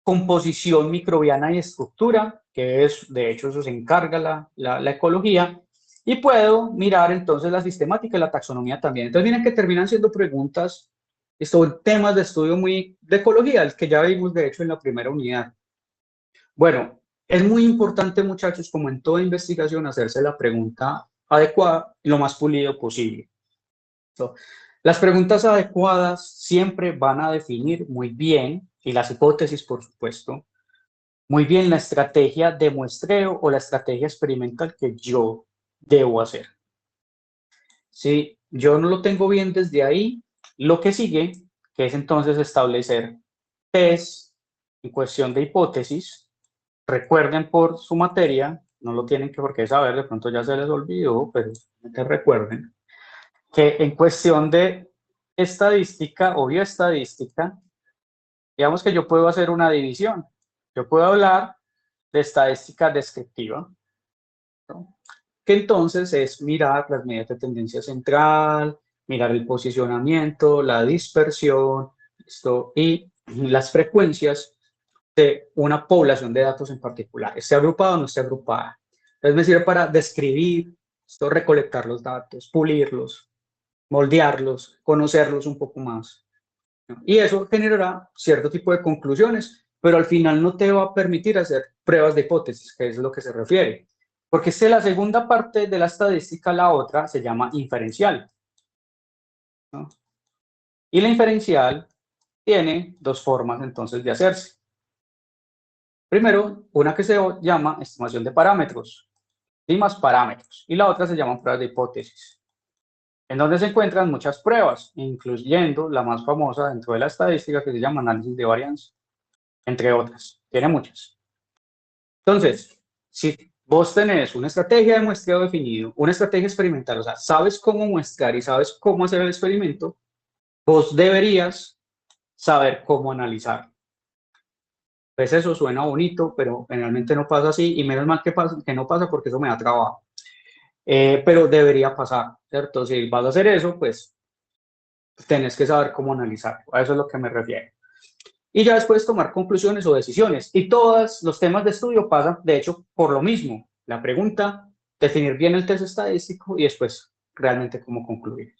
composición microbiana y estructura, que es, de hecho, eso se encarga la ecología. Y puedo mirar entonces la sistemática y la taxonomía también. Entonces, miren que terminan siendo preguntas, estos temas de estudio muy de ecología, el que ya vimos, de hecho, en la primera unidad. Bueno, es muy importante, muchachos, como en toda investigación, hacerse la pregunta adecuada y lo más pulido posible. Las preguntas adecuadas siempre van a definir muy bien, y las hipótesis, por supuesto, muy bien la estrategia de muestreo o la estrategia experimental que yo debo hacer. Si yo no lo tengo bien desde ahí, lo que sigue, que es entonces establecer test en cuestión de hipótesis. Recuerden por su materia, no lo tienen que por qué saber, de pronto ya se les olvidó, pero que recuerden que en cuestión de estadística o bioestadística, digamos que yo puedo hacer una división. Yo puedo hablar de estadística descriptiva, ¿no? Que entonces es mirar las medidas de tendencia central, mirar el posicionamiento, la dispersión, y las frecuencias de una población de datos en particular, esté agrupada o no esté agrupada. Entonces me sirve para describir, recolectar los datos, pulirlos, moldearlos, conocerlos un poco más, ¿no? Y eso generará cierto tipo de conclusiones, pero al final no te va a permitir hacer pruebas de hipótesis, que es lo que se refiere. Porque esta es la segunda parte de la estadística, la otra se llama inferencial, ¿no? Y la inferencial tiene dos formas entonces de hacerse. Primero, una que se llama estimación de parámetros y más parámetros, y la otra se llama pruebas de hipótesis, en donde se encuentran muchas pruebas, incluyendo la más famosa dentro de la estadística que se llama análisis de varianza, entre otras. Tiene muchas. Entonces, si vos tenés una estrategia de muestreo definido, una estrategia experimental, o sea, sabes cómo muestrar y sabes cómo hacer el experimento, vos deberías saber cómo analizar. Pues eso suena bonito, pero generalmente no pasa así, y menos mal que no pasa porque eso me da trabajo. Pero debería pasar, ¿cierto? Si vas a hacer eso, pues tenés que saber cómo analizar. A eso es lo que me refiero. Y ya después tomar conclusiones o decisiones. Y todos los temas de estudio pasan, de hecho, por lo mismo. La pregunta, definir bien el test estadístico y después realmente cómo concluir.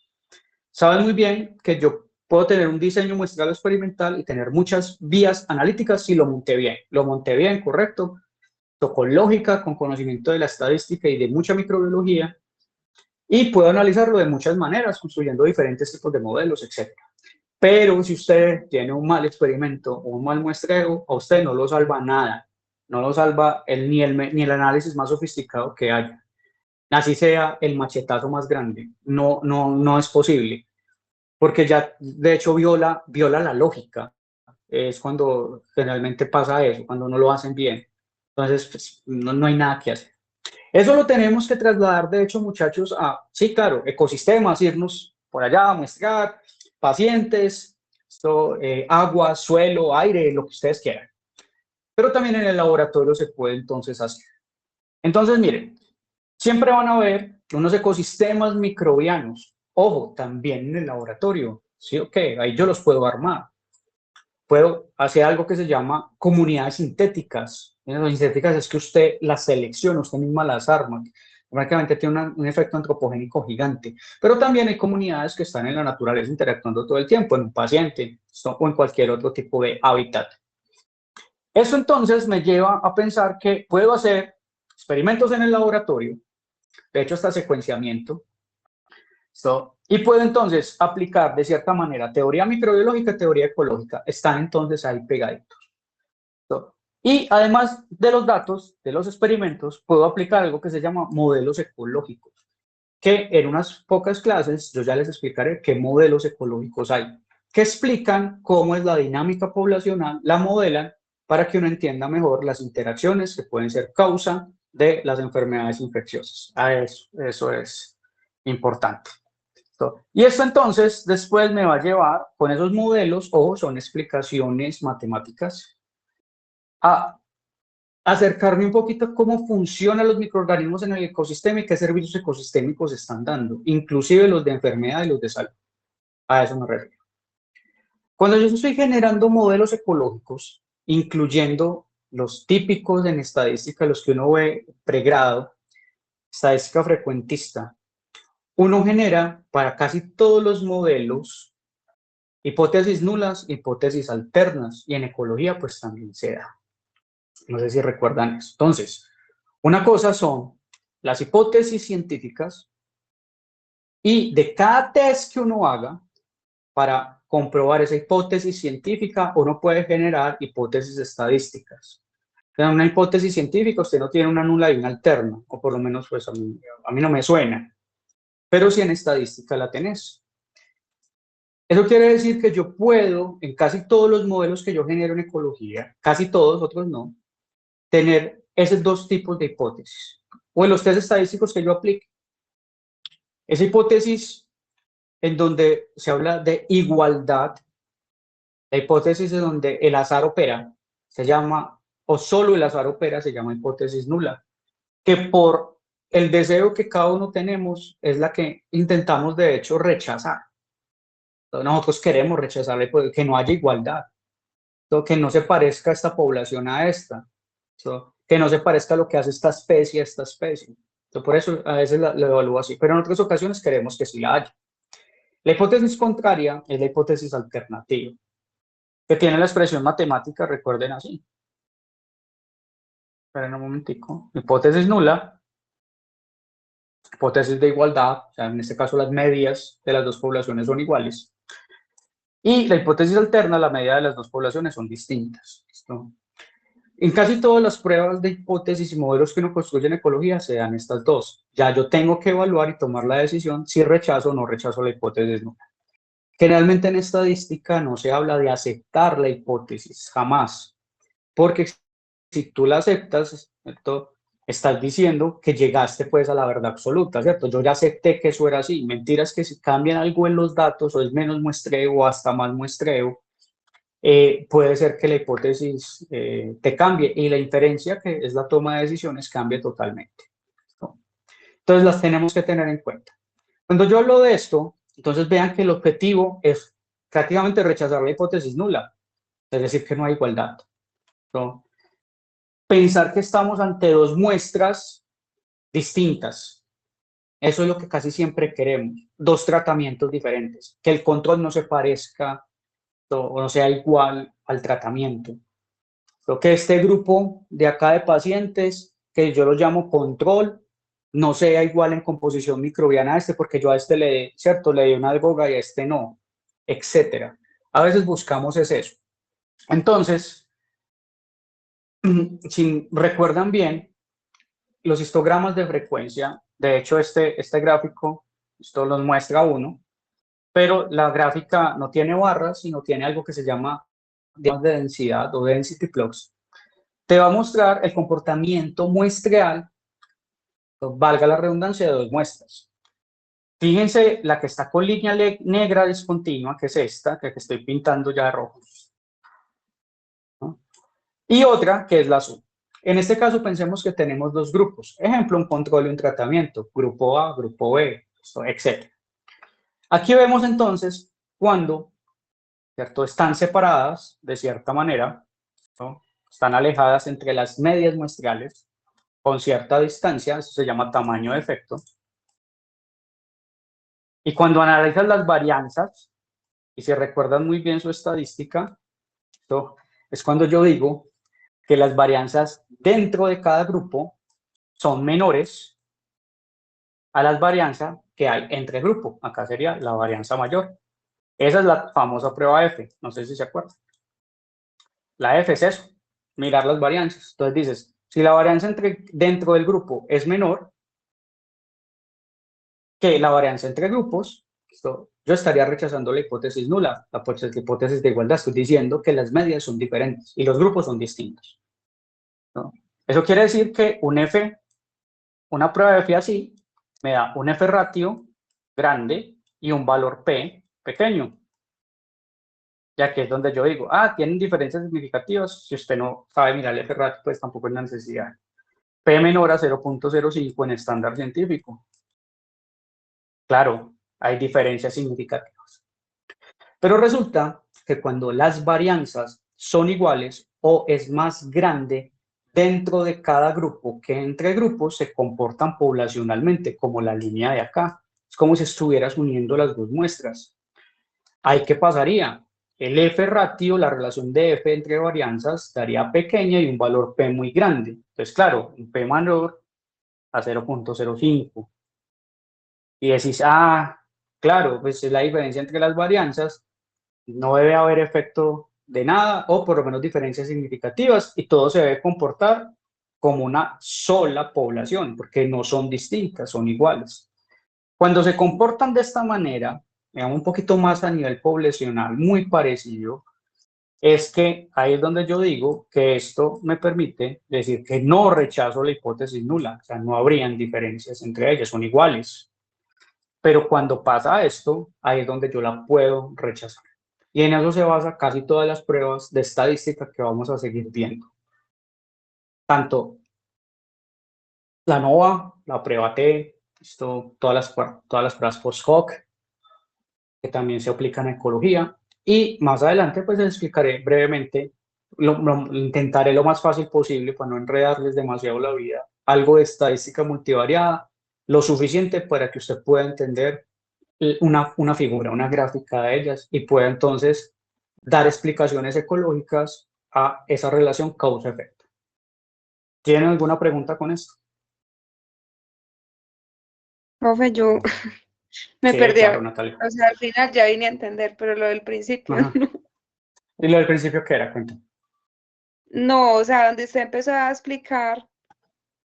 Sabes muy bien que yo puedo tener un diseño muestral experimental y tener muchas vías analíticas si lo monté bien. Lo monté bien, correcto. Con lógica, con conocimiento de la estadística y de mucha microbiología. Y puedo analizarlo de muchas maneras, construyendo diferentes tipos de modelos, etc. Pero si usted tiene un mal experimento o un mal muestreo, a usted no lo salva nada. No lo salva ni el análisis más sofisticado que haya. Así sea el machetazo más grande. No es posible. Porque ya, de hecho, viola la lógica. Es cuando generalmente pasa eso, cuando no lo hacen bien. Entonces, pues, no hay nada que hacer. Eso lo tenemos que trasladar, de hecho, muchachos, sí, claro, ecosistemas, irnos por allá, muestrar, pacientes, agua, suelo, aire, lo que ustedes quieran. Pero también en el laboratorio se puede entonces hacer. Entonces, miren, siempre van a ver unos ecosistemas microbianos. Ojo, también en el laboratorio. Sí, ok, ahí yo los puedo armar. Puedo hacer algo que se llama comunidades sintéticas. Las sintéticas es que usted las selecciona, usted misma las arma. Prácticamente tiene un efecto antropogénico gigante. Pero también hay comunidades que están en la naturaleza interactuando todo el tiempo, en un paciente o en cualquier otro tipo de hábitat. Eso entonces me lleva a pensar que puedo hacer experimentos en el laboratorio, de hecho hasta secuenciamiento, y puedo entonces aplicar de cierta manera teoría microbiológica, teoría ecológica, están entonces ahí pegaditos. Y además de los datos, de los experimentos, puedo aplicar algo que se llama modelos ecológicos, que en unas pocas clases yo ya les explicaré qué modelos ecológicos hay, que explican cómo es la dinámica poblacional, la modelan para que uno entienda mejor las interacciones que pueden ser causa de las enfermedades infecciosas. Eso es importante. Y esto entonces después me va a llevar con esos modelos, o son explicaciones matemáticas, a acercarme un poquito a cómo funcionan los microorganismos en el ecosistema y qué servicios ecosistémicos están dando, inclusive los de enfermedad y los de salud. A eso me refiero. Cuando yo estoy generando modelos ecológicos, incluyendo los típicos en estadística, los que uno ve pregrado, estadística frecuentista, uno genera para casi todos los modelos hipótesis nulas, hipótesis alternas, y en ecología pues también se da. No sé si recuerdan eso. Entonces, una cosa son las hipótesis científicas, y de cada test que uno haga para comprobar esa hipótesis científica, uno puede generar hipótesis estadísticas. En una hipótesis científica usted no tiene una nula y una alterna, o por lo menos pues a mí no me suena, pero si en estadística la tenés. Eso quiere decir que yo puedo, en casi todos los modelos que yo genero en ecología, casi todos, otros no, tener esos dos tipos de hipótesis. O en los test estadísticos que yo aplique. Esa hipótesis en donde se habla de igualdad, la hipótesis en donde el azar opera, se llama, o solo el azar opera, se llama hipótesis nula, que por el deseo que cada uno tenemos es la que intentamos de hecho rechazar. Nosotros queremos rechazarle, que no haya igualdad, que no se parezca esta población a esta, que no se parezca a lo que hace esta especie a esta especie. Por eso a veces lo evalúo así, pero en otras ocasiones queremos que sí la haya. La hipótesis contraria es la hipótesis alternativa, que tiene la expresión matemática, recuerden así. Esperen un momentico. Hipótesis nula, hipótesis de igualdad, o sea, en este caso las medias de las dos poblaciones son iguales. Y la hipótesis alterna, la media de las dos poblaciones son distintas. ¿Listo? En casi todas las pruebas de hipótesis y modelos que uno construye en ecología se dan estas dos. Ya yo tengo que evaluar y tomar la decisión si rechazo o no rechazo la hipótesis nula. Generalmente en estadística no se habla de aceptar la hipótesis, jamás. Porque si tú la aceptas, ¿cierto? Estás diciendo que llegaste pues a la verdad absoluta, ¿cierto? Yo ya acepté que eso era así. Mentira es que si cambian algo en los datos o es menos muestreo o hasta más muestreo, puede ser que la hipótesis te cambie y la inferencia, que es la toma de decisiones, cambie totalmente, ¿no? Entonces las tenemos que tener en cuenta. Cuando yo hablo de esto, entonces vean que el objetivo es prácticamente rechazar la hipótesis nula, es decir, que no hay igualdad, ¿no? Pensar que estamos ante dos muestras distintas. Eso es lo que casi siempre queremos. Dos tratamientos diferentes. Que el control no se parezca o no sea igual al tratamiento. Creo que este grupo de acá de pacientes, que yo lo llamo control, no sea igual en composición microbiana a este, porque yo a este le di una algoga y a este no, etcétera. A veces buscamos es eso. Entonces, si recuerdan bien, los histogramas de frecuencia, de hecho este gráfico, esto los muestra uno, pero la gráfica no tiene barras, sino tiene algo que se llama de densidad o density plots. Te va a mostrar el comportamiento muestreal, valga la redundancia, de dos muestras. Fíjense la que está con línea negra discontinua, que es esta, que estoy pintando ya de rojo, ¿no? Y otra que es la azul. En este caso pensemos que tenemos dos grupos. Ejemplo, un control y un tratamiento. Grupo A, grupo B, etc. Aquí vemos entonces cuando, ¿cierto?, están separadas de cierta manera, ¿no? Están alejadas entre las medias muestrales con cierta distancia, eso se llama tamaño de efecto. Y cuando analizan las varianzas, y si recuerdan muy bien su estadística, esto es cuando yo digo que las varianzas dentro de cada grupo son menores a las varianzas que hay entre grupos. Acá sería la varianza mayor. Esa es la famosa prueba F, no sé si se acuerdan. La F es eso, mirar las varianzas. Entonces dices, si la varianza dentro del grupo es menor que la varianza entre grupos, yo estaría rechazando la hipótesis nula, la hipótesis de igualdad. Estoy diciendo que las medias son diferentes y los grupos son distintos, ¿no? Eso quiere decir que una prueba de F así, me da un F ratio grande y un valor P pequeño. Ya que es donde yo digo, tienen diferencias significativas. Si usted no sabe mirar el F ratio, pues tampoco es la necesidad. P menor a 0.05 en estándar científico. Claro, hay diferencias significativas. Pero resulta que cuando las varianzas son iguales o es más grande dentro de cada grupo que entre grupos, se comportan poblacionalmente, como la línea de acá. Es como si estuvieras uniendo las dos muestras. ¿Ahí qué pasaría? El F ratio, la relación de F entre varianzas, daría pequeña y un valor P muy grande. Entonces, claro, un P menor a 0.05. Y decís, claro, pues es la diferencia entre las varianzas, no debe haber efecto de nada, o por lo menos diferencias significativas, y todo se debe comportar como una sola población, porque no son distintas, son iguales. Cuando se comportan de esta manera, digamos un poquito más a nivel poblacional, muy parecido, es que ahí es donde yo digo que esto me permite decir que no rechazo la hipótesis nula, o sea, no habrían diferencias entre ellas, son iguales. Pero cuando pasa esto, ahí es donde yo la puedo rechazar. Y en eso se basa casi todas las pruebas de estadística que vamos a seguir viendo. Tanto la NOVA, la prueba T, todas las pruebas post-hoc, que también se aplican en ecología. Y más adelante, pues les explicaré brevemente, intentaré lo más fácil posible para no enredarles demasiado la vida, algo de estadística multivariada, lo suficiente para que usted pueda entender una figura, una gráfica de ellas y pueda entonces dar explicaciones ecológicas a esa relación causa-efecto. ¿Tienen alguna pregunta con esto? Profe, yo me Sí, perdí. claro, Natalia. O sea, al final ya vine a entender, pero lo del principio Ajá. no. ¿Y lo del principio qué era? Cuéntame. No, o sea, donde usted empezó a explicar,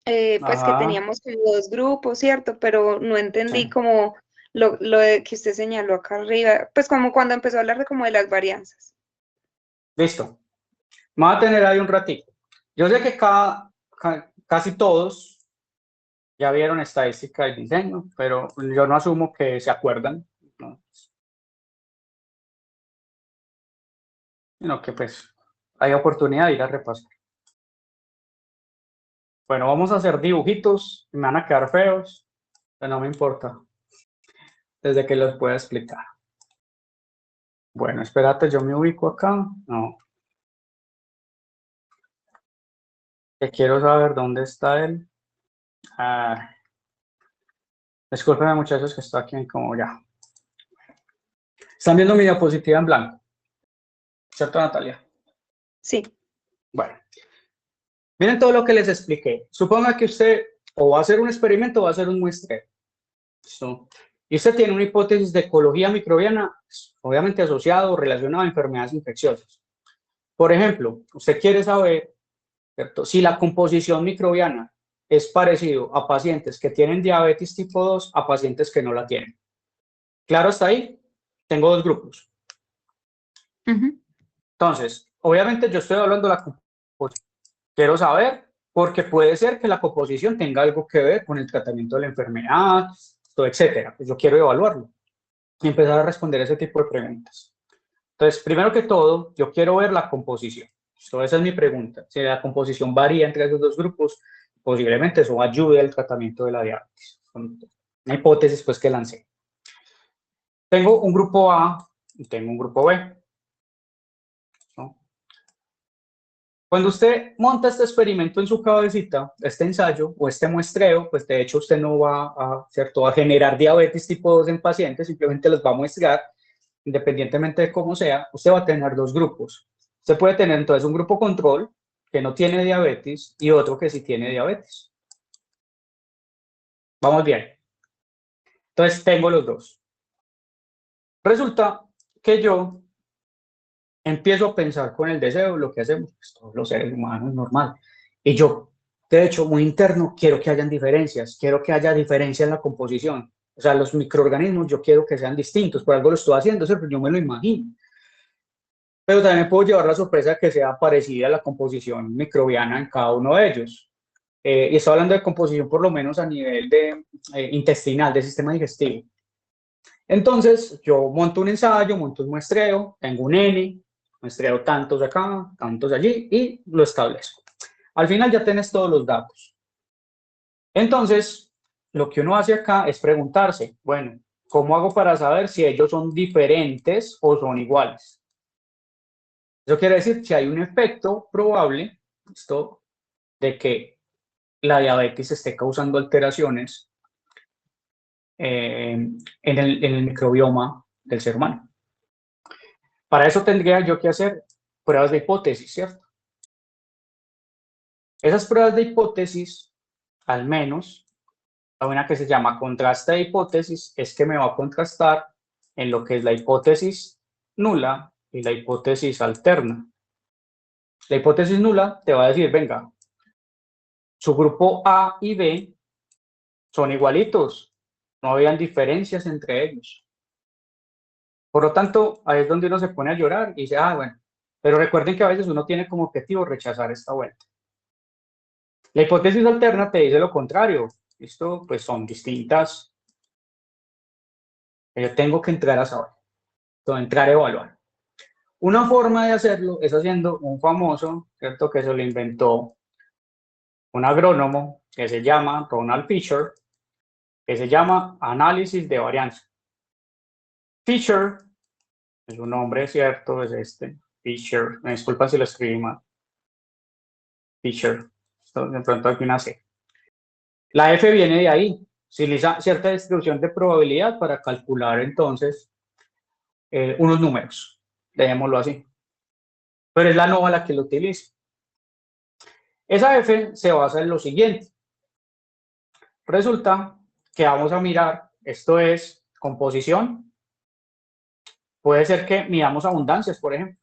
pues que Ajá, teníamos como dos grupos, ¿cierto? Pero no entendí sí. como lo de que usted señaló acá arriba, pues como cuando empezó a hablar de como de las varianzas. Listo. Vamos a tener ahí un ratito. Yo sé que casi todos ya vieron estadística y diseño, pero yo no asumo que se acuerdan, ¿no? Sino que pues hay oportunidad de ir a repasar. Bueno, vamos a hacer dibujitos, me van a quedar feos, pero no me importa, desde que los pueda explicar. Bueno, espérate, yo me ubico acá. No. Que quiero saber dónde está él. Discúlpenme, muchachos, que está aquí como ya. Están viendo mi diapositiva en blanco, ¿cierto, Natalia? Sí. Bueno, miren todo lo que les expliqué. Suponga que usted o va a hacer un experimento o va a hacer un muestreo. ¿Listo? Y usted tiene una hipótesis de ecología microbiana, obviamente asociado o relacionado a enfermedades infecciosas. Por ejemplo, usted quiere saber, ¿cierto?, si la composición microbiana es parecido a pacientes que tienen diabetes tipo 2 a pacientes que no la tienen. ¿Claro hasta ahí? Tengo dos grupos. Entonces, obviamente yo estoy hablando de la composición. Quiero saber, porque puede ser que la composición tenga algo que ver con el tratamiento de la enfermedad, etcétera. Pues yo quiero evaluarlo y empezar a responder ese tipo de preguntas. Entonces, primero que todo, yo quiero ver la composición. Esa es mi pregunta. Si la composición varía entre esos dos grupos, posiblemente eso ayude al tratamiento de la diabetes. Una hipótesis pues que lancé. Tengo un grupo A y tengo un grupo B, ¿no? Cuando usted monta este experimento en su cabecita, este ensayo o este muestreo, pues de hecho usted no va a generar diabetes tipo 2 en pacientes, simplemente los va a muestrear, independientemente de cómo sea. Usted va a tener dos grupos. Usted puede tener entonces un grupo control que no tiene diabetes y otro que sí tiene diabetes. Vamos bien. Entonces tengo los dos. Resulta que yo empiezo a pensar con el deseo, lo que hacemos pues, todos los seres humanos, normal. Y yo, de hecho, muy interno, quiero que hayan diferencias, quiero que haya diferencia en la composición. O sea, los microorganismos yo quiero que sean distintos, por algo lo estoy haciendo, ¿cierto? Yo me lo imagino. Pero también me puedo llevar la sorpresa de que sea parecida a la composición microbiana en cada uno de ellos. Y estoy hablando de composición por lo menos a nivel de, intestinal, del sistema digestivo. Entonces, yo monto un ensayo, monto un muestreo, tengo un N, muestreo tantos acá, tantos allí, y lo establezco. Al final ya tienes todos los datos. Entonces, lo que uno hace acá es preguntarse, bueno, ¿cómo hago para saber si ellos son diferentes o son iguales? Eso quiere decir que hay un efecto probable, esto, de que la diabetes esté causando alteraciones en el microbioma del ser humano. Para eso tendría yo que hacer pruebas de hipótesis, ¿cierto? Esas pruebas de hipótesis, al menos, hay una que se llama contraste de hipótesis, es que me va a contrastar en lo que es la hipótesis nula y la hipótesis alterna. La hipótesis nula te va a decir, venga, su grupo A y B son igualitos, no habían diferencias entre ellos. Por lo tanto, ahí es donde uno se pone a llorar y dice, ah, bueno, pero recuerden que a veces uno tiene como objetivo rechazar esta vuelta. La hipótesis alterna te dice lo contrario. Esto, pues, son distintas. Yo tengo que entrar a saber, entrar a evaluar. Una forma de hacerlo es haciendo un famoso, ¿cierto? Que se lo inventó un agrónomo que se llama Ronald Fisher, que se llama análisis de varianza. Fisher es un nombre, ¿cierto? Es este. Fisher. Me disculpa si lo escribí mal. Fisher. Esto, de pronto aquí una C. La F viene de ahí. Se utiliza cierta distribución de probabilidad para calcular entonces unos números. Dejémoslo así. Pero es la NOVA la que lo utiliza. Esa F se basa en lo siguiente. Resulta que vamos a mirar, esto es composición. Puede ser que midamos abundancias, por ejemplo,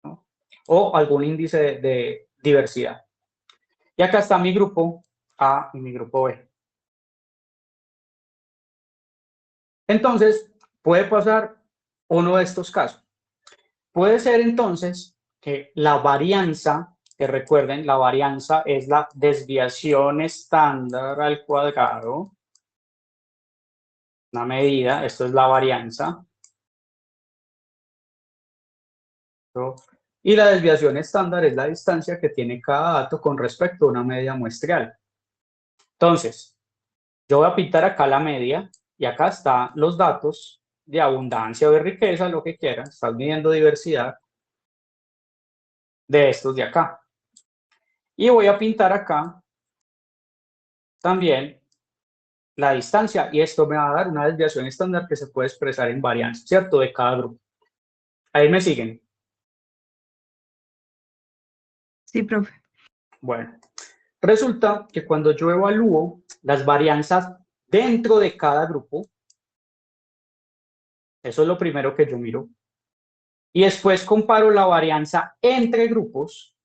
¿no? O algún índice de diversidad. Y acá está mi grupo A y mi grupo B. Entonces, puede pasar uno de estos casos. Puede ser entonces que la varianza, que recuerden, la varianza es la desviación estándar al cuadrado, una medida, esto es la varianza. Y la desviación estándar es la distancia que tiene cada dato con respecto a una media muestreal. Entonces, yo voy a pintar acá la media y acá están los datos de abundancia o de riqueza, lo que quieras. Estás midiendo diversidad de estos de acá. Y voy a pintar acá también la distancia y esto me va a dar una desviación estándar que se puede expresar en varianza, ¿cierto? De cada grupo. Ahí me siguen. Sí, profe. Bueno, resulta que cuando yo evalúo las varianzas dentro de cada grupo, eso es lo primero que yo miro, y después comparo la varianza entre grupos,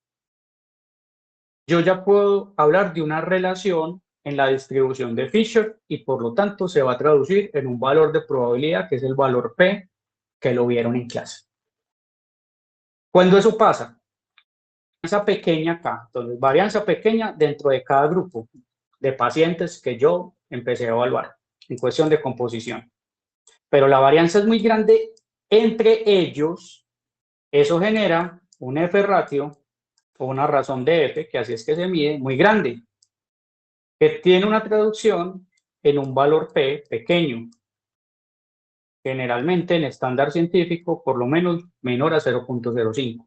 yo ya puedo hablar de una relación en la distribución de Fisher y por lo tanto se va a traducir en un valor de probabilidad que es el valor P que lo vieron en clase. Cuando eso pasa, varianza pequeña acá, entonces varianza pequeña dentro de cada grupo de pacientes que yo empecé a evaluar en cuestión de composición. Pero la varianza es muy grande entre ellos, eso genera un F ratio o una razón de F, que así es que se mide, muy grande, que tiene una traducción en un valor P pequeño, generalmente en estándar científico por lo menos menor a 0.05.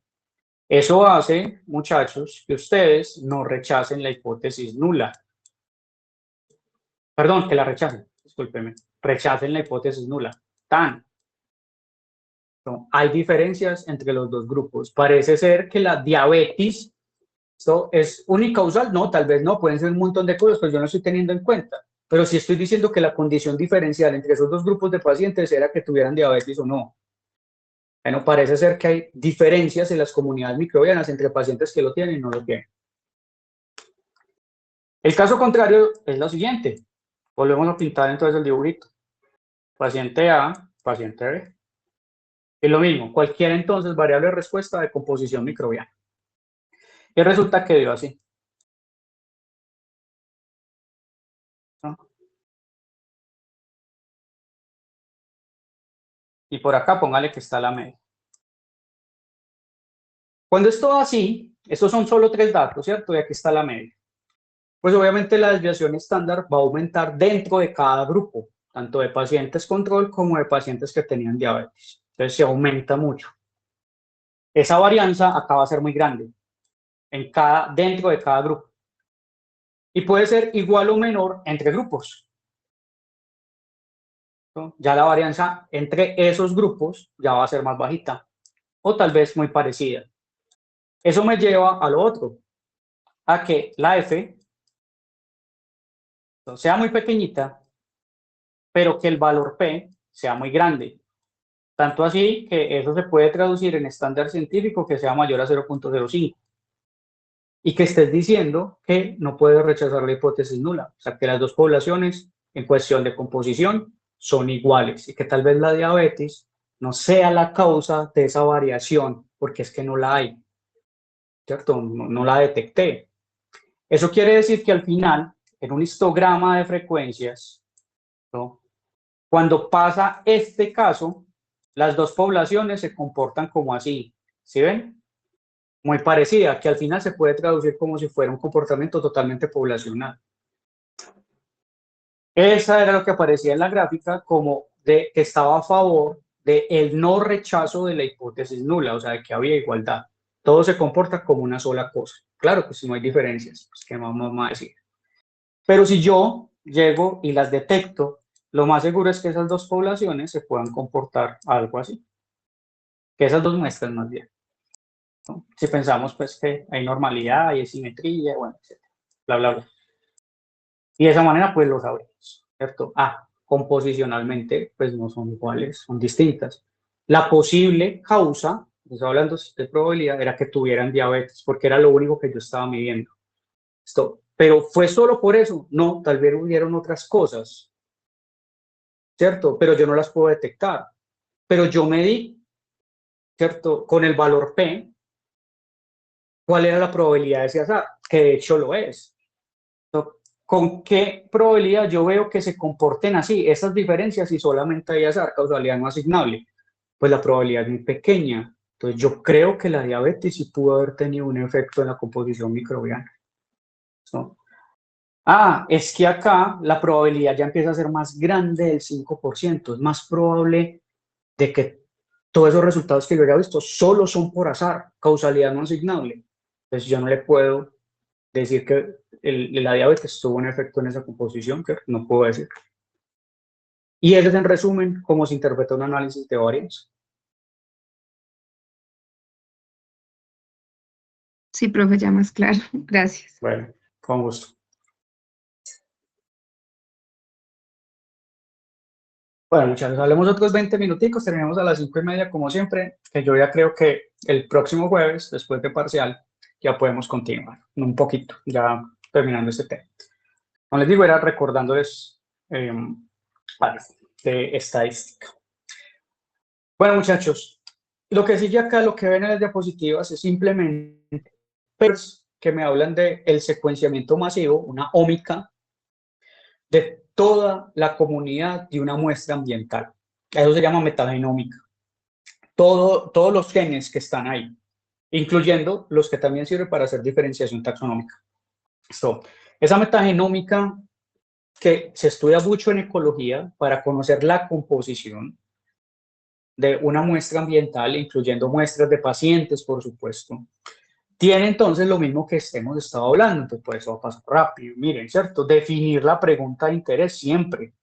Eso hace, muchachos, que ustedes no rechacen la hipótesis nula. Perdón, que la rechacen, discúlpenme, rechacen la hipótesis nula. No, hay diferencias entre los dos grupos. Parece ser que la diabetes, ¿esto es unicausal? No, tal vez no, pueden ser un montón de cosas, pero yo no estoy teniendo en cuenta. pero si estoy diciendo que la condición diferencial entre esos dos grupos de pacientes era que tuvieran diabetes o no. Bueno, parece ser que hay diferencias en las comunidades microbianas entre pacientes que lo tienen y no lo tienen. El caso contrario es lo siguiente. Volvemos a pintar entonces el dibujito. Paciente A, paciente B. Es lo mismo, cualquiera entonces variable de respuesta de composición microbiana. Y resulta que dio así. ¿No? Y por acá póngale que está la media. Cuando es todo así, estos son solo 3 datos, ¿cierto? Y aquí está la media. Pues obviamente la desviación estándar va a aumentar dentro de cada grupo, tanto de pacientes control como de pacientes que tenían diabetes. Entonces se aumenta mucho. Esa varianza acá va a ser muy grande dentro de cada grupo. Y puede ser igual o menor entre grupos. ¿No? Ya la varianza entre esos grupos ya va a ser más bajita o tal vez muy parecida. Eso me lleva a lo otro, a que la F sea muy pequeñita, pero que el valor P sea muy grande. Tanto así que eso se puede traducir en estándar científico que sea mayor a 0.05. Y que estés diciendo que no puedes rechazar la hipótesis nula. O sea, que las dos poblaciones en cuestión de composición son iguales y que tal vez la diabetes no sea la causa de esa variación, porque es que no la hay, ¿cierto? No la detecté. Eso quiere decir que al final, en un histograma de frecuencias, ¿no? Cuando pasa este caso, las dos poblaciones se comportan como así, ¿sí ven? Muy parecida, que al final se puede traducir como si fuera un comportamiento totalmente poblacional. Esa era lo que aparecía en la gráfica como de que estaba a favor del no rechazo de la hipótesis nula, o sea, de que había igualdad. Todo se comporta como una sola cosa. Claro que si no hay diferencias, pues, ¿qué vamos a decir? Pero si yo llego y las detecto, lo más seguro es que esas dos poblaciones se puedan comportar algo así. Que esas dos muestras más bien, ¿no? Si pensamos pues que hay normalidad, hay simetría, bueno, etc. Bla, bla, bla. Y de esa manera pues lo sabremos, ¿cierto? Composicionalmente pues no son iguales, son distintas. La posible causa, estoy hablando de probabilidad, era que tuvieran diabetes, porque era lo único que yo estaba midiendo. Pero fue solo por eso, no, tal vez hubieron otras cosas, ¿cierto? Pero yo no las puedo detectar. Pero yo medí, ¿cierto? Con el valor P, ¿cuál era la probabilidad de ese azar? Que de hecho lo es. ¿Con qué probabilidad yo veo que se comporten así? Esas diferencias, si solamente hay azar, causalidad no asignable, pues la probabilidad es muy pequeña. Entonces yo creo que la diabetes sí pudo haber tenido un efecto en la composición microbiana, ¿no? Es que acá la probabilidad ya empieza a ser más grande del 5%. Es más probable de que todos esos resultados que yo haya visto solo son por azar, causalidad no asignable. Entonces yo no le puedo decir que la diabetes tuvo un efecto en esa composición, que no puedo decir. Y ese es en resumen cómo se interpreta un análisis de varianza. Sí, profe, ya más claro. Gracias. Bueno, con gusto. Bueno, muchachos, hablemos otros 20 minuticos, terminamos a las 5:30 como siempre, que yo ya creo que el próximo jueves, después de parcial, ya podemos continuar un poquito, ya terminando este tema. Como les digo, era recordándoles de estadística. Bueno, muchachos, lo que sigue acá, lo que ven en las diapositivas es simplemente que me hablan del secuenciamiento masivo, una ómica, de toda la comunidad de una muestra ambiental. Eso se llama metagenómica. Todos los genes que están ahí, incluyendo los que también sirven para hacer diferenciación taxonómica. Esa metagenómica que se estudia mucho en ecología para conocer la composición de una muestra ambiental, incluyendo muestras de pacientes, por supuesto, tiene entonces lo mismo que hemos estado hablando. Entonces, por eso va a pasar rápido. Miren, ¿cierto? Definir la pregunta de interés siempre.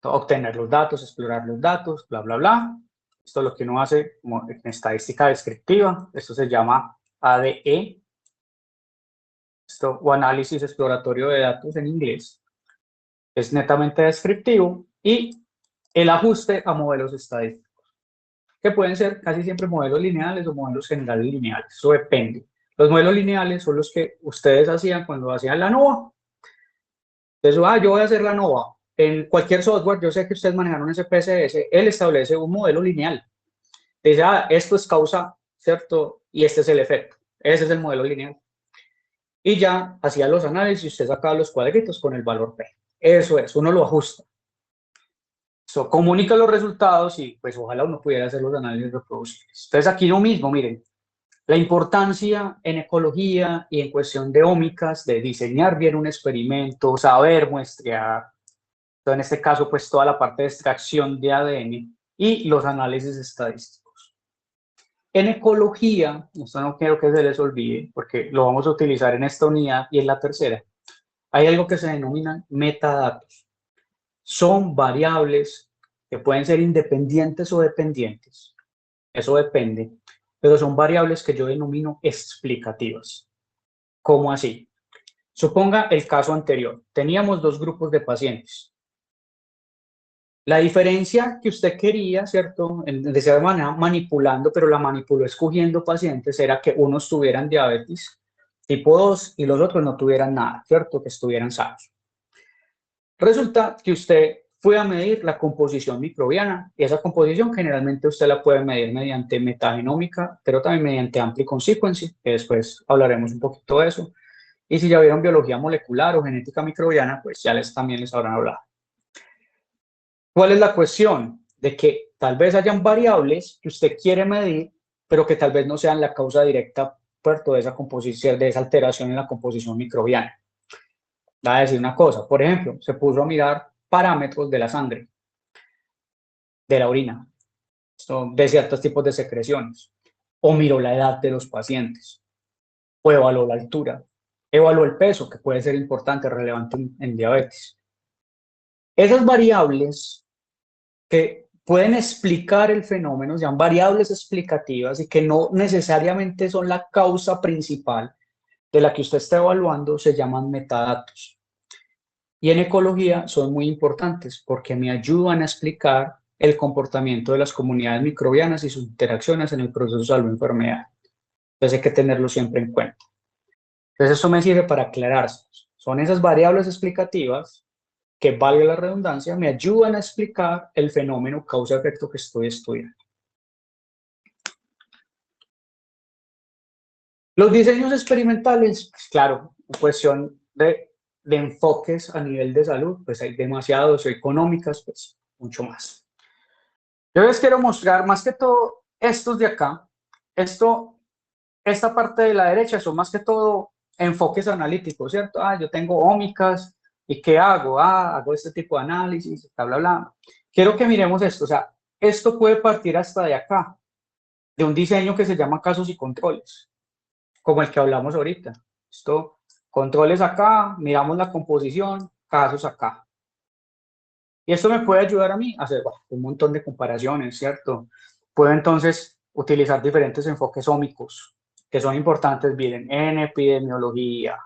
Obtener los datos, explorar los datos, bla, bla, bla. Esto es lo que uno hace como en estadística descriptiva. Esto se llama ADE. o análisis exploratorio de datos en inglés. Es netamente descriptivo, y el ajuste a modelos estadísticos, que pueden ser casi siempre modelos lineales o modelos generales lineales, eso depende. Los modelos lineales son los que ustedes hacían cuando hacían la NOVA. Entonces, yo voy a hacer la NOVA. En cualquier software, yo sé que ustedes manejaron SPSS, él establece un modelo lineal. Dice, esto es causa, ¿cierto? Y este es el efecto. Ese es el modelo lineal. Y ya hacía los análisis y usted sacaba los cuadritos con el valor P. Eso es, uno lo ajusta. Comunica los resultados y pues ojalá uno pudiera hacer los análisis reproducibles. Entonces aquí lo mismo, miren, la importancia en ecología y en cuestión de ómicas de diseñar bien un experimento, saber muestrear, entonces, en este caso pues toda la parte de extracción de ADN y los análisis estadísticos. En ecología, esto no quiero que se les olvide porque lo vamos a utilizar en esta unidad y en la tercera, hay algo que se denomina metadatos. Son variables que pueden ser independientes o dependientes, eso depende, pero son variables que yo denomino explicativas. ¿Cómo así? Suponga el caso anterior, teníamos dos grupos de pacientes. La diferencia que usted quería, ¿cierto? De cierta manera manipulando, pero la manipuló escogiendo pacientes, era que unos tuvieran diabetes tipo 2 y los otros no tuvieran nada, ¿cierto? Que estuvieran sanos. Resulta que usted fue a medir la composición microbiana y esa composición generalmente usted la puede medir mediante metagenómica, pero también mediante amplicon sequencing, que después hablaremos un poquito de eso. Y si ya vieron biología molecular o genética microbiana, pues ya también les habrán hablado. ¿Cuál es la cuestión? De que tal vez hayan variables que usted quiere medir, pero que tal vez no sean la causa directa de esa composición, de esa alteración en la composición microbiana. Va a decir una cosa, por ejemplo, se puso a mirar parámetros de la sangre, de la orina, de ciertos tipos de secreciones, o miró la edad de los pacientes, o evaluó la altura, evaluó el peso, que puede ser importante, relevante en diabetes. Esas variables que pueden explicar el fenómeno, sean variables explicativas y que no necesariamente son la causa principal de la que usted está evaluando, se llaman metadatos. Y en ecología son muy importantes porque me ayudan a explicar el comportamiento de las comunidades microbianas y sus interacciones en el proceso de salud-enfermedad. Entonces hay que tenerlo siempre en cuenta. Entonces esto me sirve para aclararse. Son esas variables explicativas que, valga la redundancia, me ayudan a explicar el fenómeno causa-efecto que estoy estudiando. Los diseños experimentales, pues claro, en cuestión de enfoques a nivel de salud, pues hay demasiados, económicas, pues mucho más. Yo les quiero mostrar más que todo estos de acá. Esta parte de la derecha son más que todo enfoques analíticos, ¿cierto? Yo tengo ómicas, ¿y qué hago? Hago este tipo de análisis, bla, bla, bla. Quiero que miremos esto, o sea, esto puede partir hasta de acá, de un diseño que se llama casos y controles, como el que hablamos ahorita. Controles acá, miramos la composición, casos acá. Y esto me puede ayudar a mí a hacer un montón de comparaciones, ¿cierto? Puedo entonces utilizar diferentes enfoques ómicos, que son importantes, miren, en epidemiología,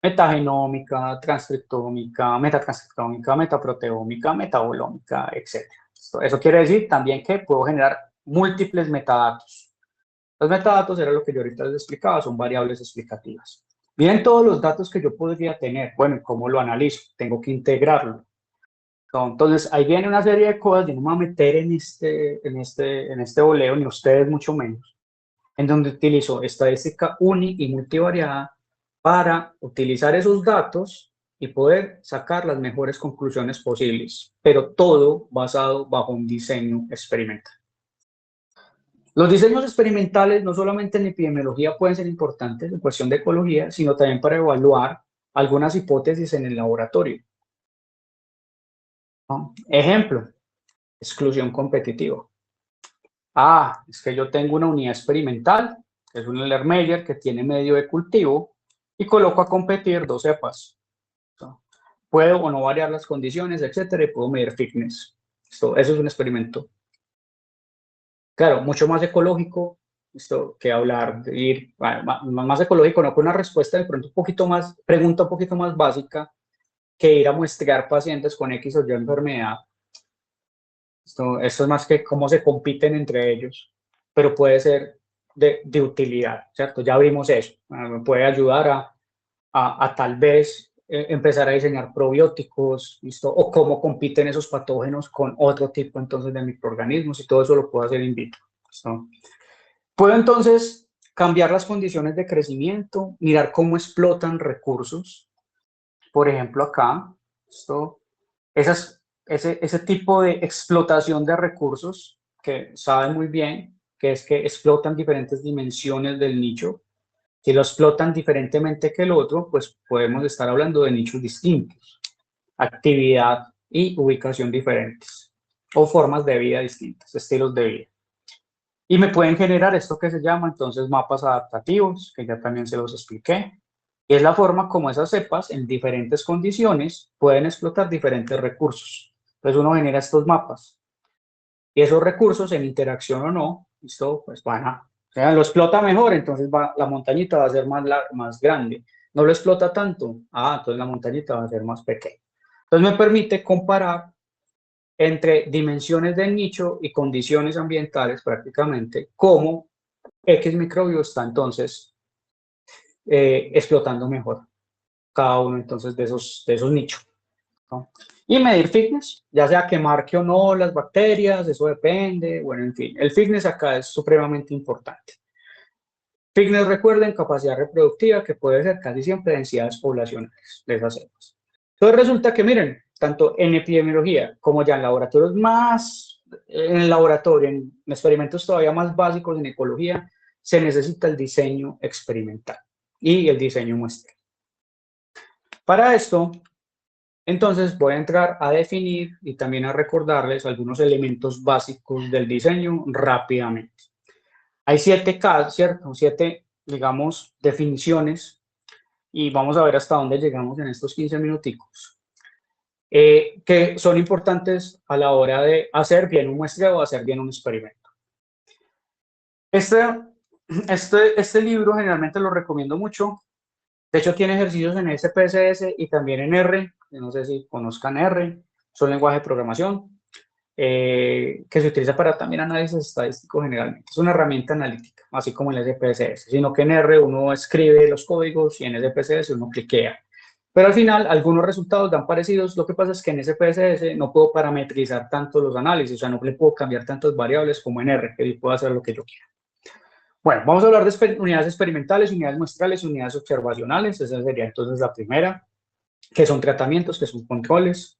metagenómica, transcriptómica, metatranscriptómica, metaproteómica, metabolómica, etc. Eso quiere decir también que puedo generar múltiples metadatos. Los metadatos era lo que yo ahorita les explicaba, son variables explicativas. Miren todos los datos que yo podría tener. Bueno, ¿cómo lo analizo? Tengo que integrarlo. Entonces, ahí viene una serie de cosas, yo no me voy a meter en este boleo, ni ustedes mucho menos, en donde utilizo estadística uni y multivariada para utilizar esos datos y poder sacar las mejores conclusiones posibles, pero todo basado bajo un diseño experimental. Los diseños experimentales no solamente en epidemiología pueden ser importantes en cuestión de ecología, sino también para evaluar algunas hipótesis en el laboratorio. Ejemplo, exclusión competitiva. Es que yo tengo una unidad experimental, que es un Erlenmeyer que tiene medio de cultivo, y coloco a competir dos cepas. Puedo o no variar las condiciones, etcétera, y puedo medir fitness. Eso es un experimento. Claro, mucho más ecológico esto que hablar de ir más ecológico, no con una respuesta de pronto un poquito más, pregunta un poquito más básica que ir a muestrear pacientes con X o Y enfermedad. Esto es más que cómo se compiten entre ellos, pero puede ser de utilidad, ¿cierto? Ya vimos eso, me puede ayudar a tal vez empezar a diseñar probióticos, ¿listo? O cómo compiten esos patógenos con otro tipo entonces de microorganismos, y todo eso lo puedo hacer in vitro, ¿listo? Puedo entonces cambiar las condiciones de crecimiento, mirar cómo explotan recursos. Por ejemplo, acá, ese tipo de explotación de recursos que saben muy bien, que es que explotan diferentes dimensiones del nicho. Si lo explotan diferentemente que el otro, pues podemos estar hablando de nichos distintos, actividad y ubicación diferentes, o formas de vida distintas, estilos de vida. Y me pueden generar esto que se llama entonces mapas adaptativos, que ya también se los expliqué. Y es la forma como esas cepas en diferentes condiciones pueden explotar diferentes recursos. Entonces uno genera estos mapas. Y esos recursos en interacción o no, esto pues o sea, lo explota mejor, entonces la montañita va a ser más grande. No lo explota tanto, entonces la montañita va a ser más pequeña. Entonces me permite comparar entre dimensiones del nicho y condiciones ambientales prácticamente, cómo X microbio está entonces explotando mejor cada uno entonces de esos nichos, ¿no? Y medir fitness, ya sea que marque o no las bacterias, eso depende, bueno, en fin, el fitness acá es supremamente importante. Fitness, recuerden, capacidad reproductiva, que puede ser casi siempre densidades poblacionales de esas cepas. Entonces resulta que, miren, tanto en epidemiología como ya en laboratorios en el laboratorio, en experimentos todavía más básicos en ecología, se necesita el diseño experimental y el diseño muestral. Para esto, entonces voy a entrar a definir y también a recordarles algunos elementos básicos del diseño rápidamente. Hay 7 casos, ¿cierto? 7, digamos, definiciones, y vamos a ver hasta dónde llegamos en estos 15 minuticos, que son importantes a la hora de hacer bien un muestreo o hacer bien un experimento. Este libro generalmente lo recomiendo mucho. De hecho, tiene ejercicios en SPSS y también en R. No sé si conozcan R, es un lenguaje de programación que se utiliza para también análisis estadístico generalmente. Es una herramienta analítica, así como en SPSS, sino que en R uno escribe los códigos y en SPSS uno cliquea. Pero al final, algunos resultados dan parecidos. Lo que pasa es que en SPSS no puedo parametrizar tanto los análisis, o sea, no le puedo cambiar tantas variables como en R, que puedo hacer lo que yo quiera. Bueno, vamos a hablar de unidades experimentales, unidades muestrales, unidades observacionales. Esa sería entonces la primera, que son tratamientos, que son controles.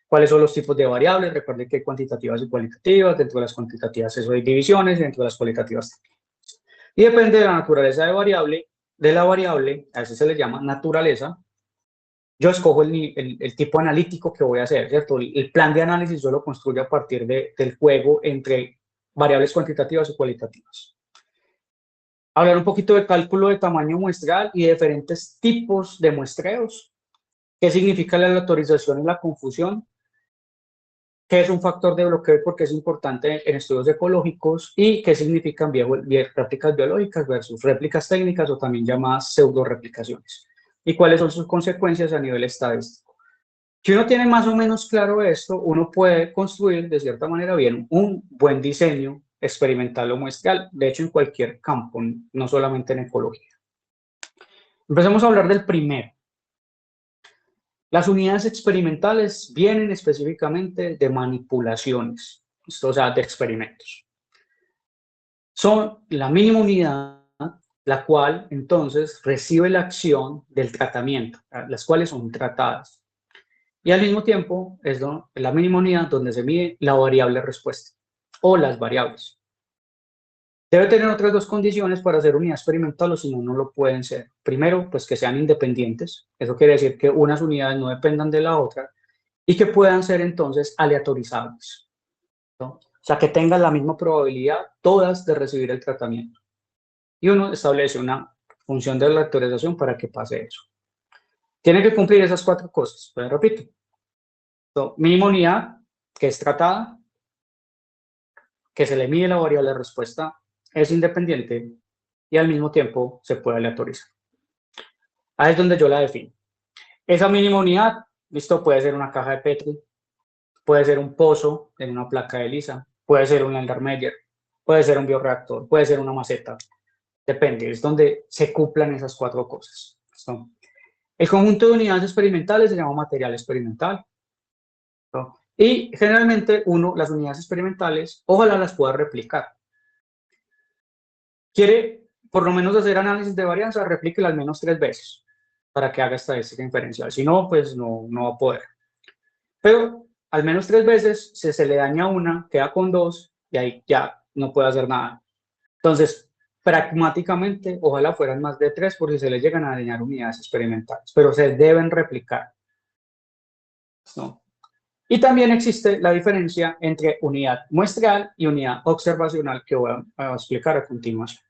¿Cuáles son los tipos de variables? Recuerden que hay cuantitativas y cualitativas. Dentro de las cuantitativas eso hay divisiones, y dentro de las cualitativas también. Y depende de la naturaleza de la variable, a veces se le llama naturaleza, yo escojo el tipo analítico que voy a hacer, ¿cierto? El plan de análisis yo lo construyo a partir del juego entre variables cuantitativas y cualitativas. Hablar un poquito de cálculo de tamaño muestral y de diferentes tipos de muestreos. ¿Qué significa la aleatorización y la confusión? ¿Qué es un factor de bloqueo y por qué es importante en estudios ecológicos? ¿Y qué significan réplicas biológicas versus réplicas técnicas o también llamadas pseudo-replicaciones? ¿Y cuáles son sus consecuencias a nivel estadístico? Si uno tiene más o menos claro esto, uno puede construir de cierta manera bien un buen diseño experimental o muestral, de hecho en cualquier campo, no solamente en ecología. Empecemos a hablar del primero. Las unidades experimentales vienen específicamente de manipulaciones, o sea, de experimentos. Son la mínima unidad, la cual entonces recibe la acción del tratamiento, las cuales son tratadas. Y al mismo tiempo es la mínima unidad donde se mide la variable respuesta o las variables. Debe tener otras dos condiciones para ser unidad experimental, o si no, no lo pueden ser. Primero, pues que sean independientes. Eso quiere decir que unas unidades no dependan de la otra y que puedan ser entonces aleatorizables, ¿no? O sea, que tengan la misma probabilidad todas de recibir el tratamiento. Y uno establece una función de aleatorización para que pase eso. Tiene que cumplir esas 4 cosas. Pues repito. Mínima unidad, que es tratada, que se le mide la variable de respuesta es independiente y al mismo tiempo se puede aleatorizar. Ahí es donde yo la defino. Esa mínima unidad, listo, puede ser una caja de Petri, puede ser un pozo en una placa de ELISA, puede ser un Landermeyer, puede ser un bioreactor, puede ser una maceta. Depende, es donde se cumplan esas cuatro cosas. ¿Listo? El conjunto de unidades experimentales se llama material experimental. ¿Listo? Y generalmente las unidades experimentales, ojalá las pueda replicar. Quiere, por lo menos, hacer análisis de varianza, replíquela al menos 3 veces para que haga estadística inferencial. Si no, pues no va a poder. Pero al menos 3 veces, si se le daña una, queda con 2 y ahí ya no puede hacer nada. Entonces, pragmáticamente, ojalá fueran más de 3 por si se le llegan a dañar unidades experimentales, pero se deben replicar. ¿No? Y también existe la diferencia entre unidad muestreal y unidad observacional que voy a explicar a continuación.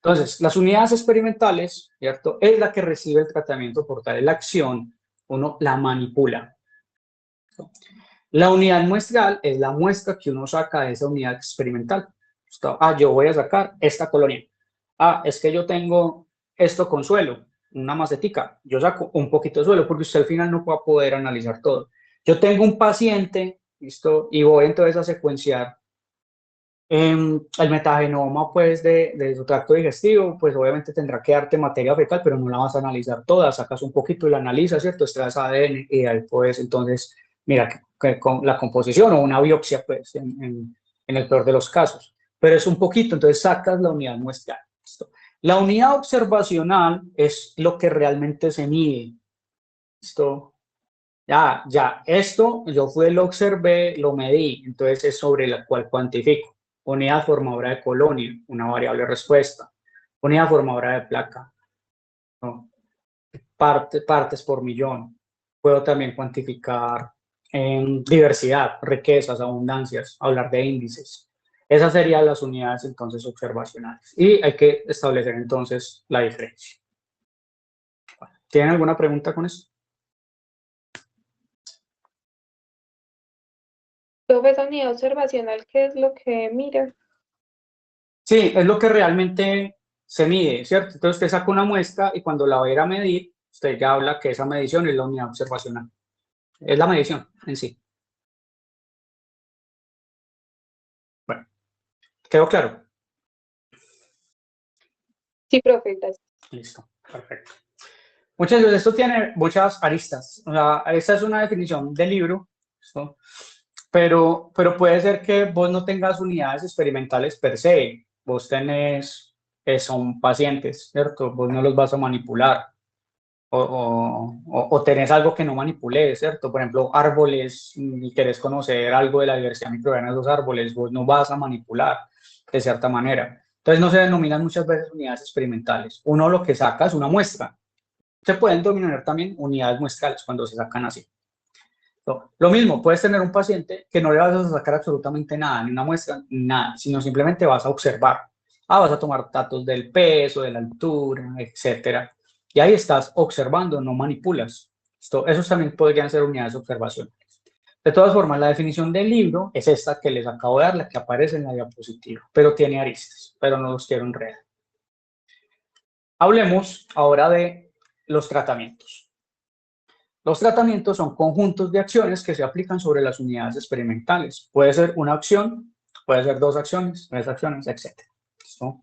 Entonces, las unidades experimentales, ¿cierto? Es la que recibe el tratamiento por tal, la acción, uno la manipula. La unidad muestral es la muestra que uno saca de esa unidad experimental. Yo voy a sacar esta colonia. Es que yo tengo esto con suelo, una macetica. Yo saco un poquito de suelo porque usted al final no va a poder analizar todo. Yo tengo un paciente, ¿listo? Y voy entonces a secuenciar el metagenoma pues de su tracto digestivo, pues obviamente tendrá que darte materia fecal, pero no la vas a analizar toda, sacas un poquito y la analizas, ¿cierto? Extraes ADN y ahí puedes entonces, mira, que con la composición o una biopsia, pues, en el peor de los casos. Pero es un poquito, entonces sacas la unidad muestral. ¿Listo? La unidad observacional es lo que realmente se mide. ¿Listo? Esto yo lo observé, lo medí, entonces es sobre la cual cuantifico. Unidad formadora de colonia, una variable respuesta. Unidad formadora de placa, ¿no? Partes por millón. Puedo también cuantificar diversidad, riquezas, abundancias, hablar de índices. Esas serían las unidades entonces observacionales. Y hay que establecer entonces la diferencia. ¿Tienen alguna pregunta con eso? Esa unidad observacional, ¿qué es lo que mira? Sí, es lo que realmente se mide, ¿cierto? Entonces usted saca una muestra y cuando la va a ir a medir, usted ya habla que esa medición es la unidad observacional. Es la medición en sí. Bueno, ¿quedó claro? Sí, profe, gracias. Listo, perfecto. Muchas veces esto tiene muchas aristas. O sea, esta es una definición del libro, ¿listo? Pero puede ser que vos no tengas unidades experimentales per se. Vos tenés, son pacientes, ¿cierto? Vos no los vas a manipular. O tenés algo que no manipules, ¿cierto? Por ejemplo, árboles, y querés conocer algo de la diversidad microbiana de los árboles, vos no vas a manipular de cierta manera. Entonces no se denominan muchas veces unidades experimentales. Uno lo que saca es una muestra. Se pueden denominar también unidades muestrales cuando se sacan así. Lo mismo, puedes tener un paciente que no le vas a sacar absolutamente nada, ni una muestra, ni nada, sino simplemente vas a observar. Vas a tomar datos del peso, de la altura, etcétera. Y ahí estás observando, no manipulas. Esos también podrían ser unidades observacionales. De todas formas, la definición del libro es esta que les acabo de dar, la que aparece en la diapositiva, pero tiene aristas, pero no los quiero enredar. Hablemos ahora de los tratamientos. Los tratamientos son conjuntos de acciones que se aplican sobre las unidades experimentales. Puede ser una acción, puede ser 2 acciones, 3 acciones, etc. ¿Listo?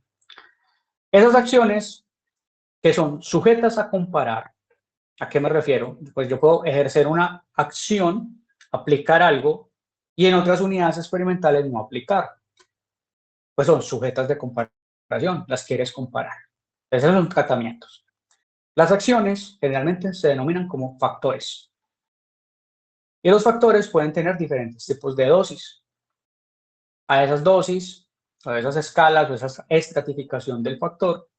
Esas acciones que son sujetas a comparar, ¿a qué me refiero? Pues yo puedo ejercer una acción, aplicar algo, y en otras unidades experimentales no aplicar. Pues son sujetas de comparación, las quieres comparar. Esos son tratamientos. Las acciones generalmente se denominan como factores. Y los factores pueden tener diferentes tipos de dosis. A esas dosis, a esas escalas o esa estratificación del factor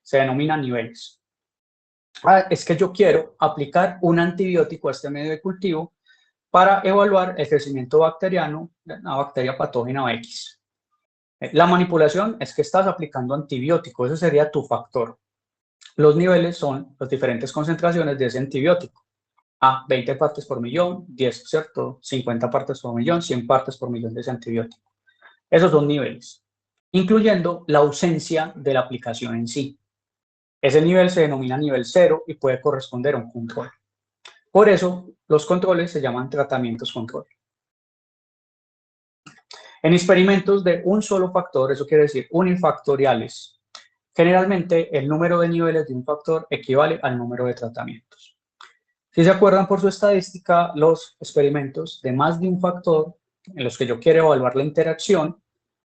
se denominan niveles. Es que yo quiero aplicar un antibiótico a este medio de cultivo para evaluar el crecimiento bacteriano de una bacteria patógena X. La manipulación es que estás aplicando antibiótico, ese sería tu factor. Los niveles son las diferentes concentraciones de ese antibiótico. 20 partes por millón, 10, ¿cierto? 50 partes por millón, 100 partes por millón de ese antibiótico. Esos son niveles. incluyendo la ausencia de la aplicación en sí. Ese nivel se denomina nivel 0 y puede corresponder a un control. Por eso, los controles se llaman tratamientos control. En experimentos de un solo factor, eso quiere decir unifactoriales, generalmente el número de niveles de un factor equivale al número de tratamientos. Si se acuerdan por su estadística, los experimentos de más de un factor en los que yo quiero evaluar la interacción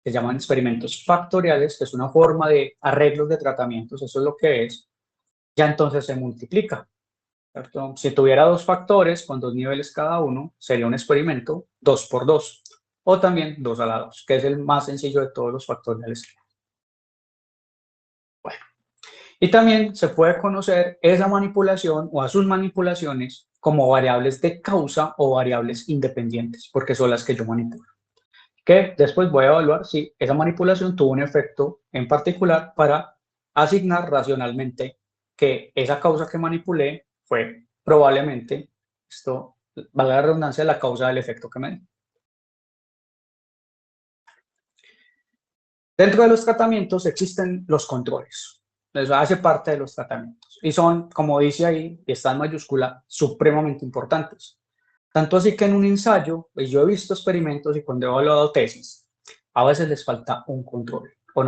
se llaman experimentos factoriales, que es una forma de arreglos de tratamientos, eso es lo que es, ya entonces se multiplica, ¿cierto? Si tuviera dos factores con dos niveles cada uno, sería un experimento 2 por 2, o también 2 a la 2, que es el más sencillo de todos los factoriales. Bueno, y también se puede conocer esa manipulación o a sus manipulaciones como variables de causa o variables independientes, porque son las que yo manipulo. Que después voy a evaluar si esa manipulación tuvo un efecto en particular para asignar racionalmente que esa causa que manipulé fue probablemente, esto, valga la redundancia, la causa del efecto que me di. Dentro de los tratamientos existen los controles. Eso hace parte de los tratamientos. Y son, como dice ahí, y está en mayúscula, supremamente importantes. Tanto así que en un ensayo, pues yo he visto experimentos y cuando he evaluado tesis, a veces les falta un control o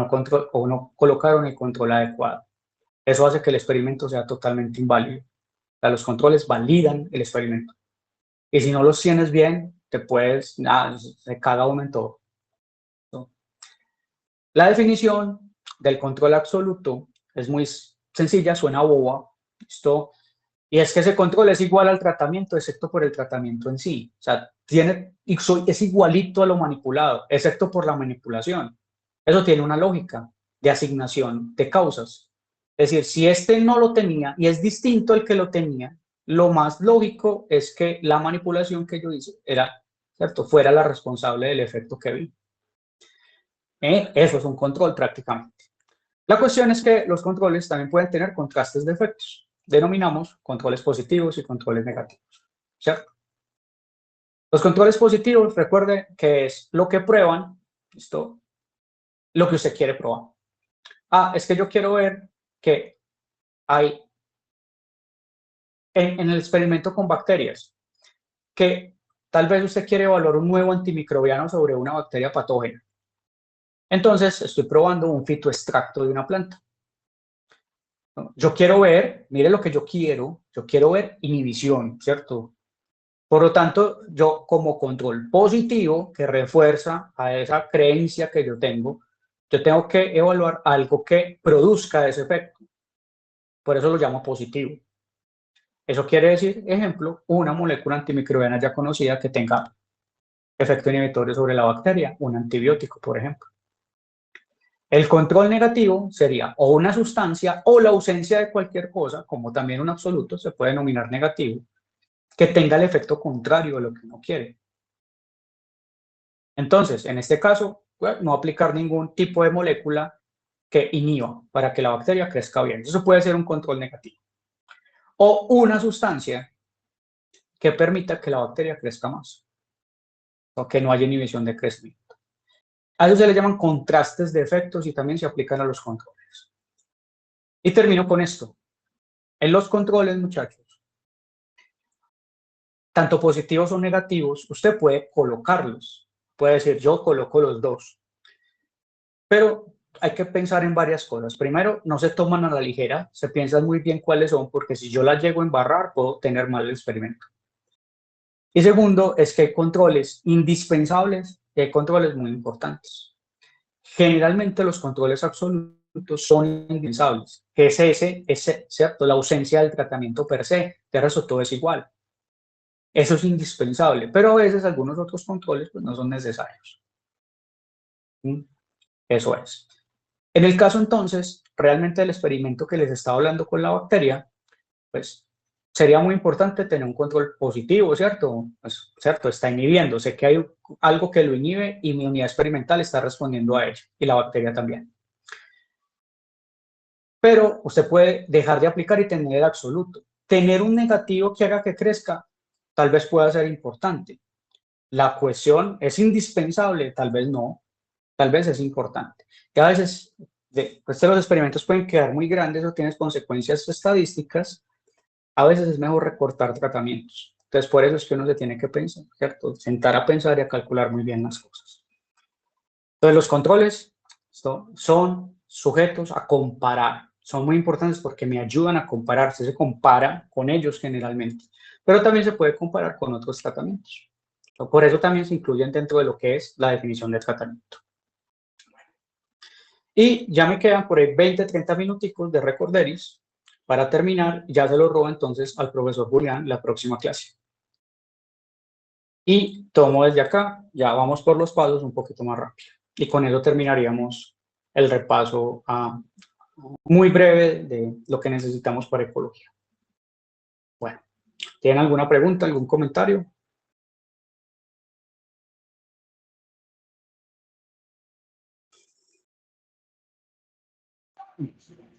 no colocaron el control adecuado. Eso hace que el experimento sea totalmente inválido. O sea, los controles validan el experimento. Y si no los tienes bien, te puedes, se caga uno en todo. ¿No? La definición del control absoluto es muy sencilla, suena boba. Y es que ese control es igual al tratamiento, excepto por el tratamiento en sí. O sea, es igualito a lo manipulado, excepto por la manipulación. Eso tiene una lógica de asignación de causas. Es decir, si este no lo tenía y es distinto al que lo tenía, lo más lógico es que la manipulación que yo hice fuera la responsable del efecto que vi. Eso es un control prácticamente. La cuestión es que los controles también pueden tener contrastes de efectos. Denominamos controles positivos y controles negativos, ¿cierto? Los controles positivos, recuerde que es lo que prueban, lo que usted quiere probar. Es que yo quiero ver que hay en el experimento con bacterias, que tal vez usted quiere evaluar un nuevo antimicrobiano sobre una bacteria patógena. Entonces, estoy probando un fitoextracto de una planta. Yo quiero ver, mire lo que yo quiero ver inhibición, ¿cierto? Por lo tanto, yo como control positivo que refuerza a esa creencia que yo tengo que evaluar algo que produzca ese efecto. Por eso lo llamo positivo. Eso quiere decir, ejemplo, una molécula antimicrobiana ya conocida que tenga efecto inhibitorio sobre la bacteria, un antibiótico, por ejemplo. El control negativo sería o una sustancia o la ausencia de cualquier cosa, como también un absoluto se puede denominar negativo, que tenga el efecto contrario a lo que uno quiere. Entonces, en este caso, no aplicar ningún tipo de molécula que inhiba para que la bacteria crezca bien. Eso puede ser un control negativo. O una sustancia que permita que la bacteria crezca más, o que no haya inhibición de crecimiento. A eso se le llaman contrastes de efectos y también se aplican a los controles. Y termino con esto. En los controles, muchachos, tanto positivos o negativos, usted puede colocarlos. Puede decir, yo coloco los dos. Pero hay que pensar en varias cosas. Primero, no se toman a la ligera, se piensan muy bien cuáles son, porque si yo las llego a embarrar, puedo tener mal el experimento. Y segundo, es que hay controles indispensables y hay controles muy importantes. Generalmente los controles absolutos son indispensables, que es ¿cierto? La ausencia del tratamiento per se, de resto todo es igual. Eso es indispensable, pero a veces algunos otros controles pues, no son necesarios. Eso es. En el caso entonces, realmente el experimento que les estaba hablando con la bacteria, pues sería muy importante tener un control positivo, ¿cierto? Pues, ¿cierto? Está inhibiendo, sé que hay algo que lo inhibe y mi unidad experimental está respondiendo a ello, y la bacteria también. Pero usted puede dejar de aplicar y tener el absoluto. Tener un negativo que haga que crezca, tal vez pueda ser importante. La cuestión es indispensable, tal vez no. tal vez es importante. Y a veces, pues los experimentos pueden quedar muy grandes o tienes consecuencias estadísticas, a veces es mejor recortar tratamientos. Entonces, por eso es que uno se tiene que pensar, ¿cierto? Sentar a pensar y a calcular muy bien las cosas. Entonces, los controles son sujetos a comparar. Son muy importantes porque me ayudan a comparar. Se compara con ellos generalmente, pero también se puede comparar con otros tratamientos. Por eso también se incluyen dentro de lo que es la definición de tratamiento. Y ya me quedan por ahí 20, 30 minuticos de recorderis. Para terminar, ya se lo robo entonces al profesor Julián la próxima clase. Y tomo desde acá, ya vamos por los pasos un poquito más rápido. Y con eso terminaríamos el repaso muy breve de lo que necesitamos para ecología. Bueno, ¿tienen alguna pregunta, algún comentario?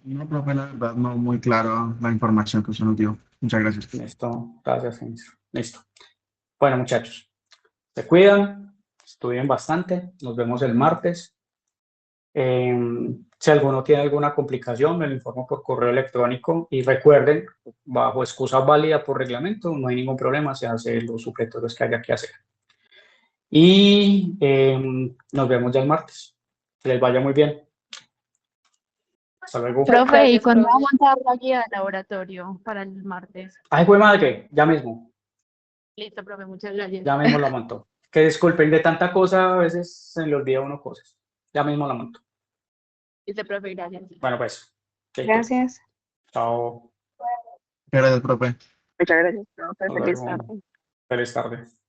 No, profe, la verdad, no muy claro la información que usted nos dio. Muchas gracias. Listo, gracias, Enzo. Listo. Bueno, muchachos, se cuidan, estudien bastante, nos vemos el martes. Si alguno tiene alguna complicación, me lo informo por correo electrónico y recuerden, bajo excusa válida por reglamento, no hay ningún problema, se hace los sujetos que haya que hacer. Y nos vemos ya el martes. Que les vaya muy bien. Hasta luego. Profe, ¿y Gracias, cuándo va a profe. montar la guía de laboratorio para el martes? Ay, fue madre, ya mismo Listo, profe, muchas gracias. la monto. Que disculpen de tanta cosa, a veces se le olvida a uno cosas. Ya mismo la monto. Listo, profe, gracias. Bueno, pues. Chaito. Gracias. Chao. Gracias, profe. Muchas gracias, profe. Hasta Feliz luego. tarde. Feliz tarde.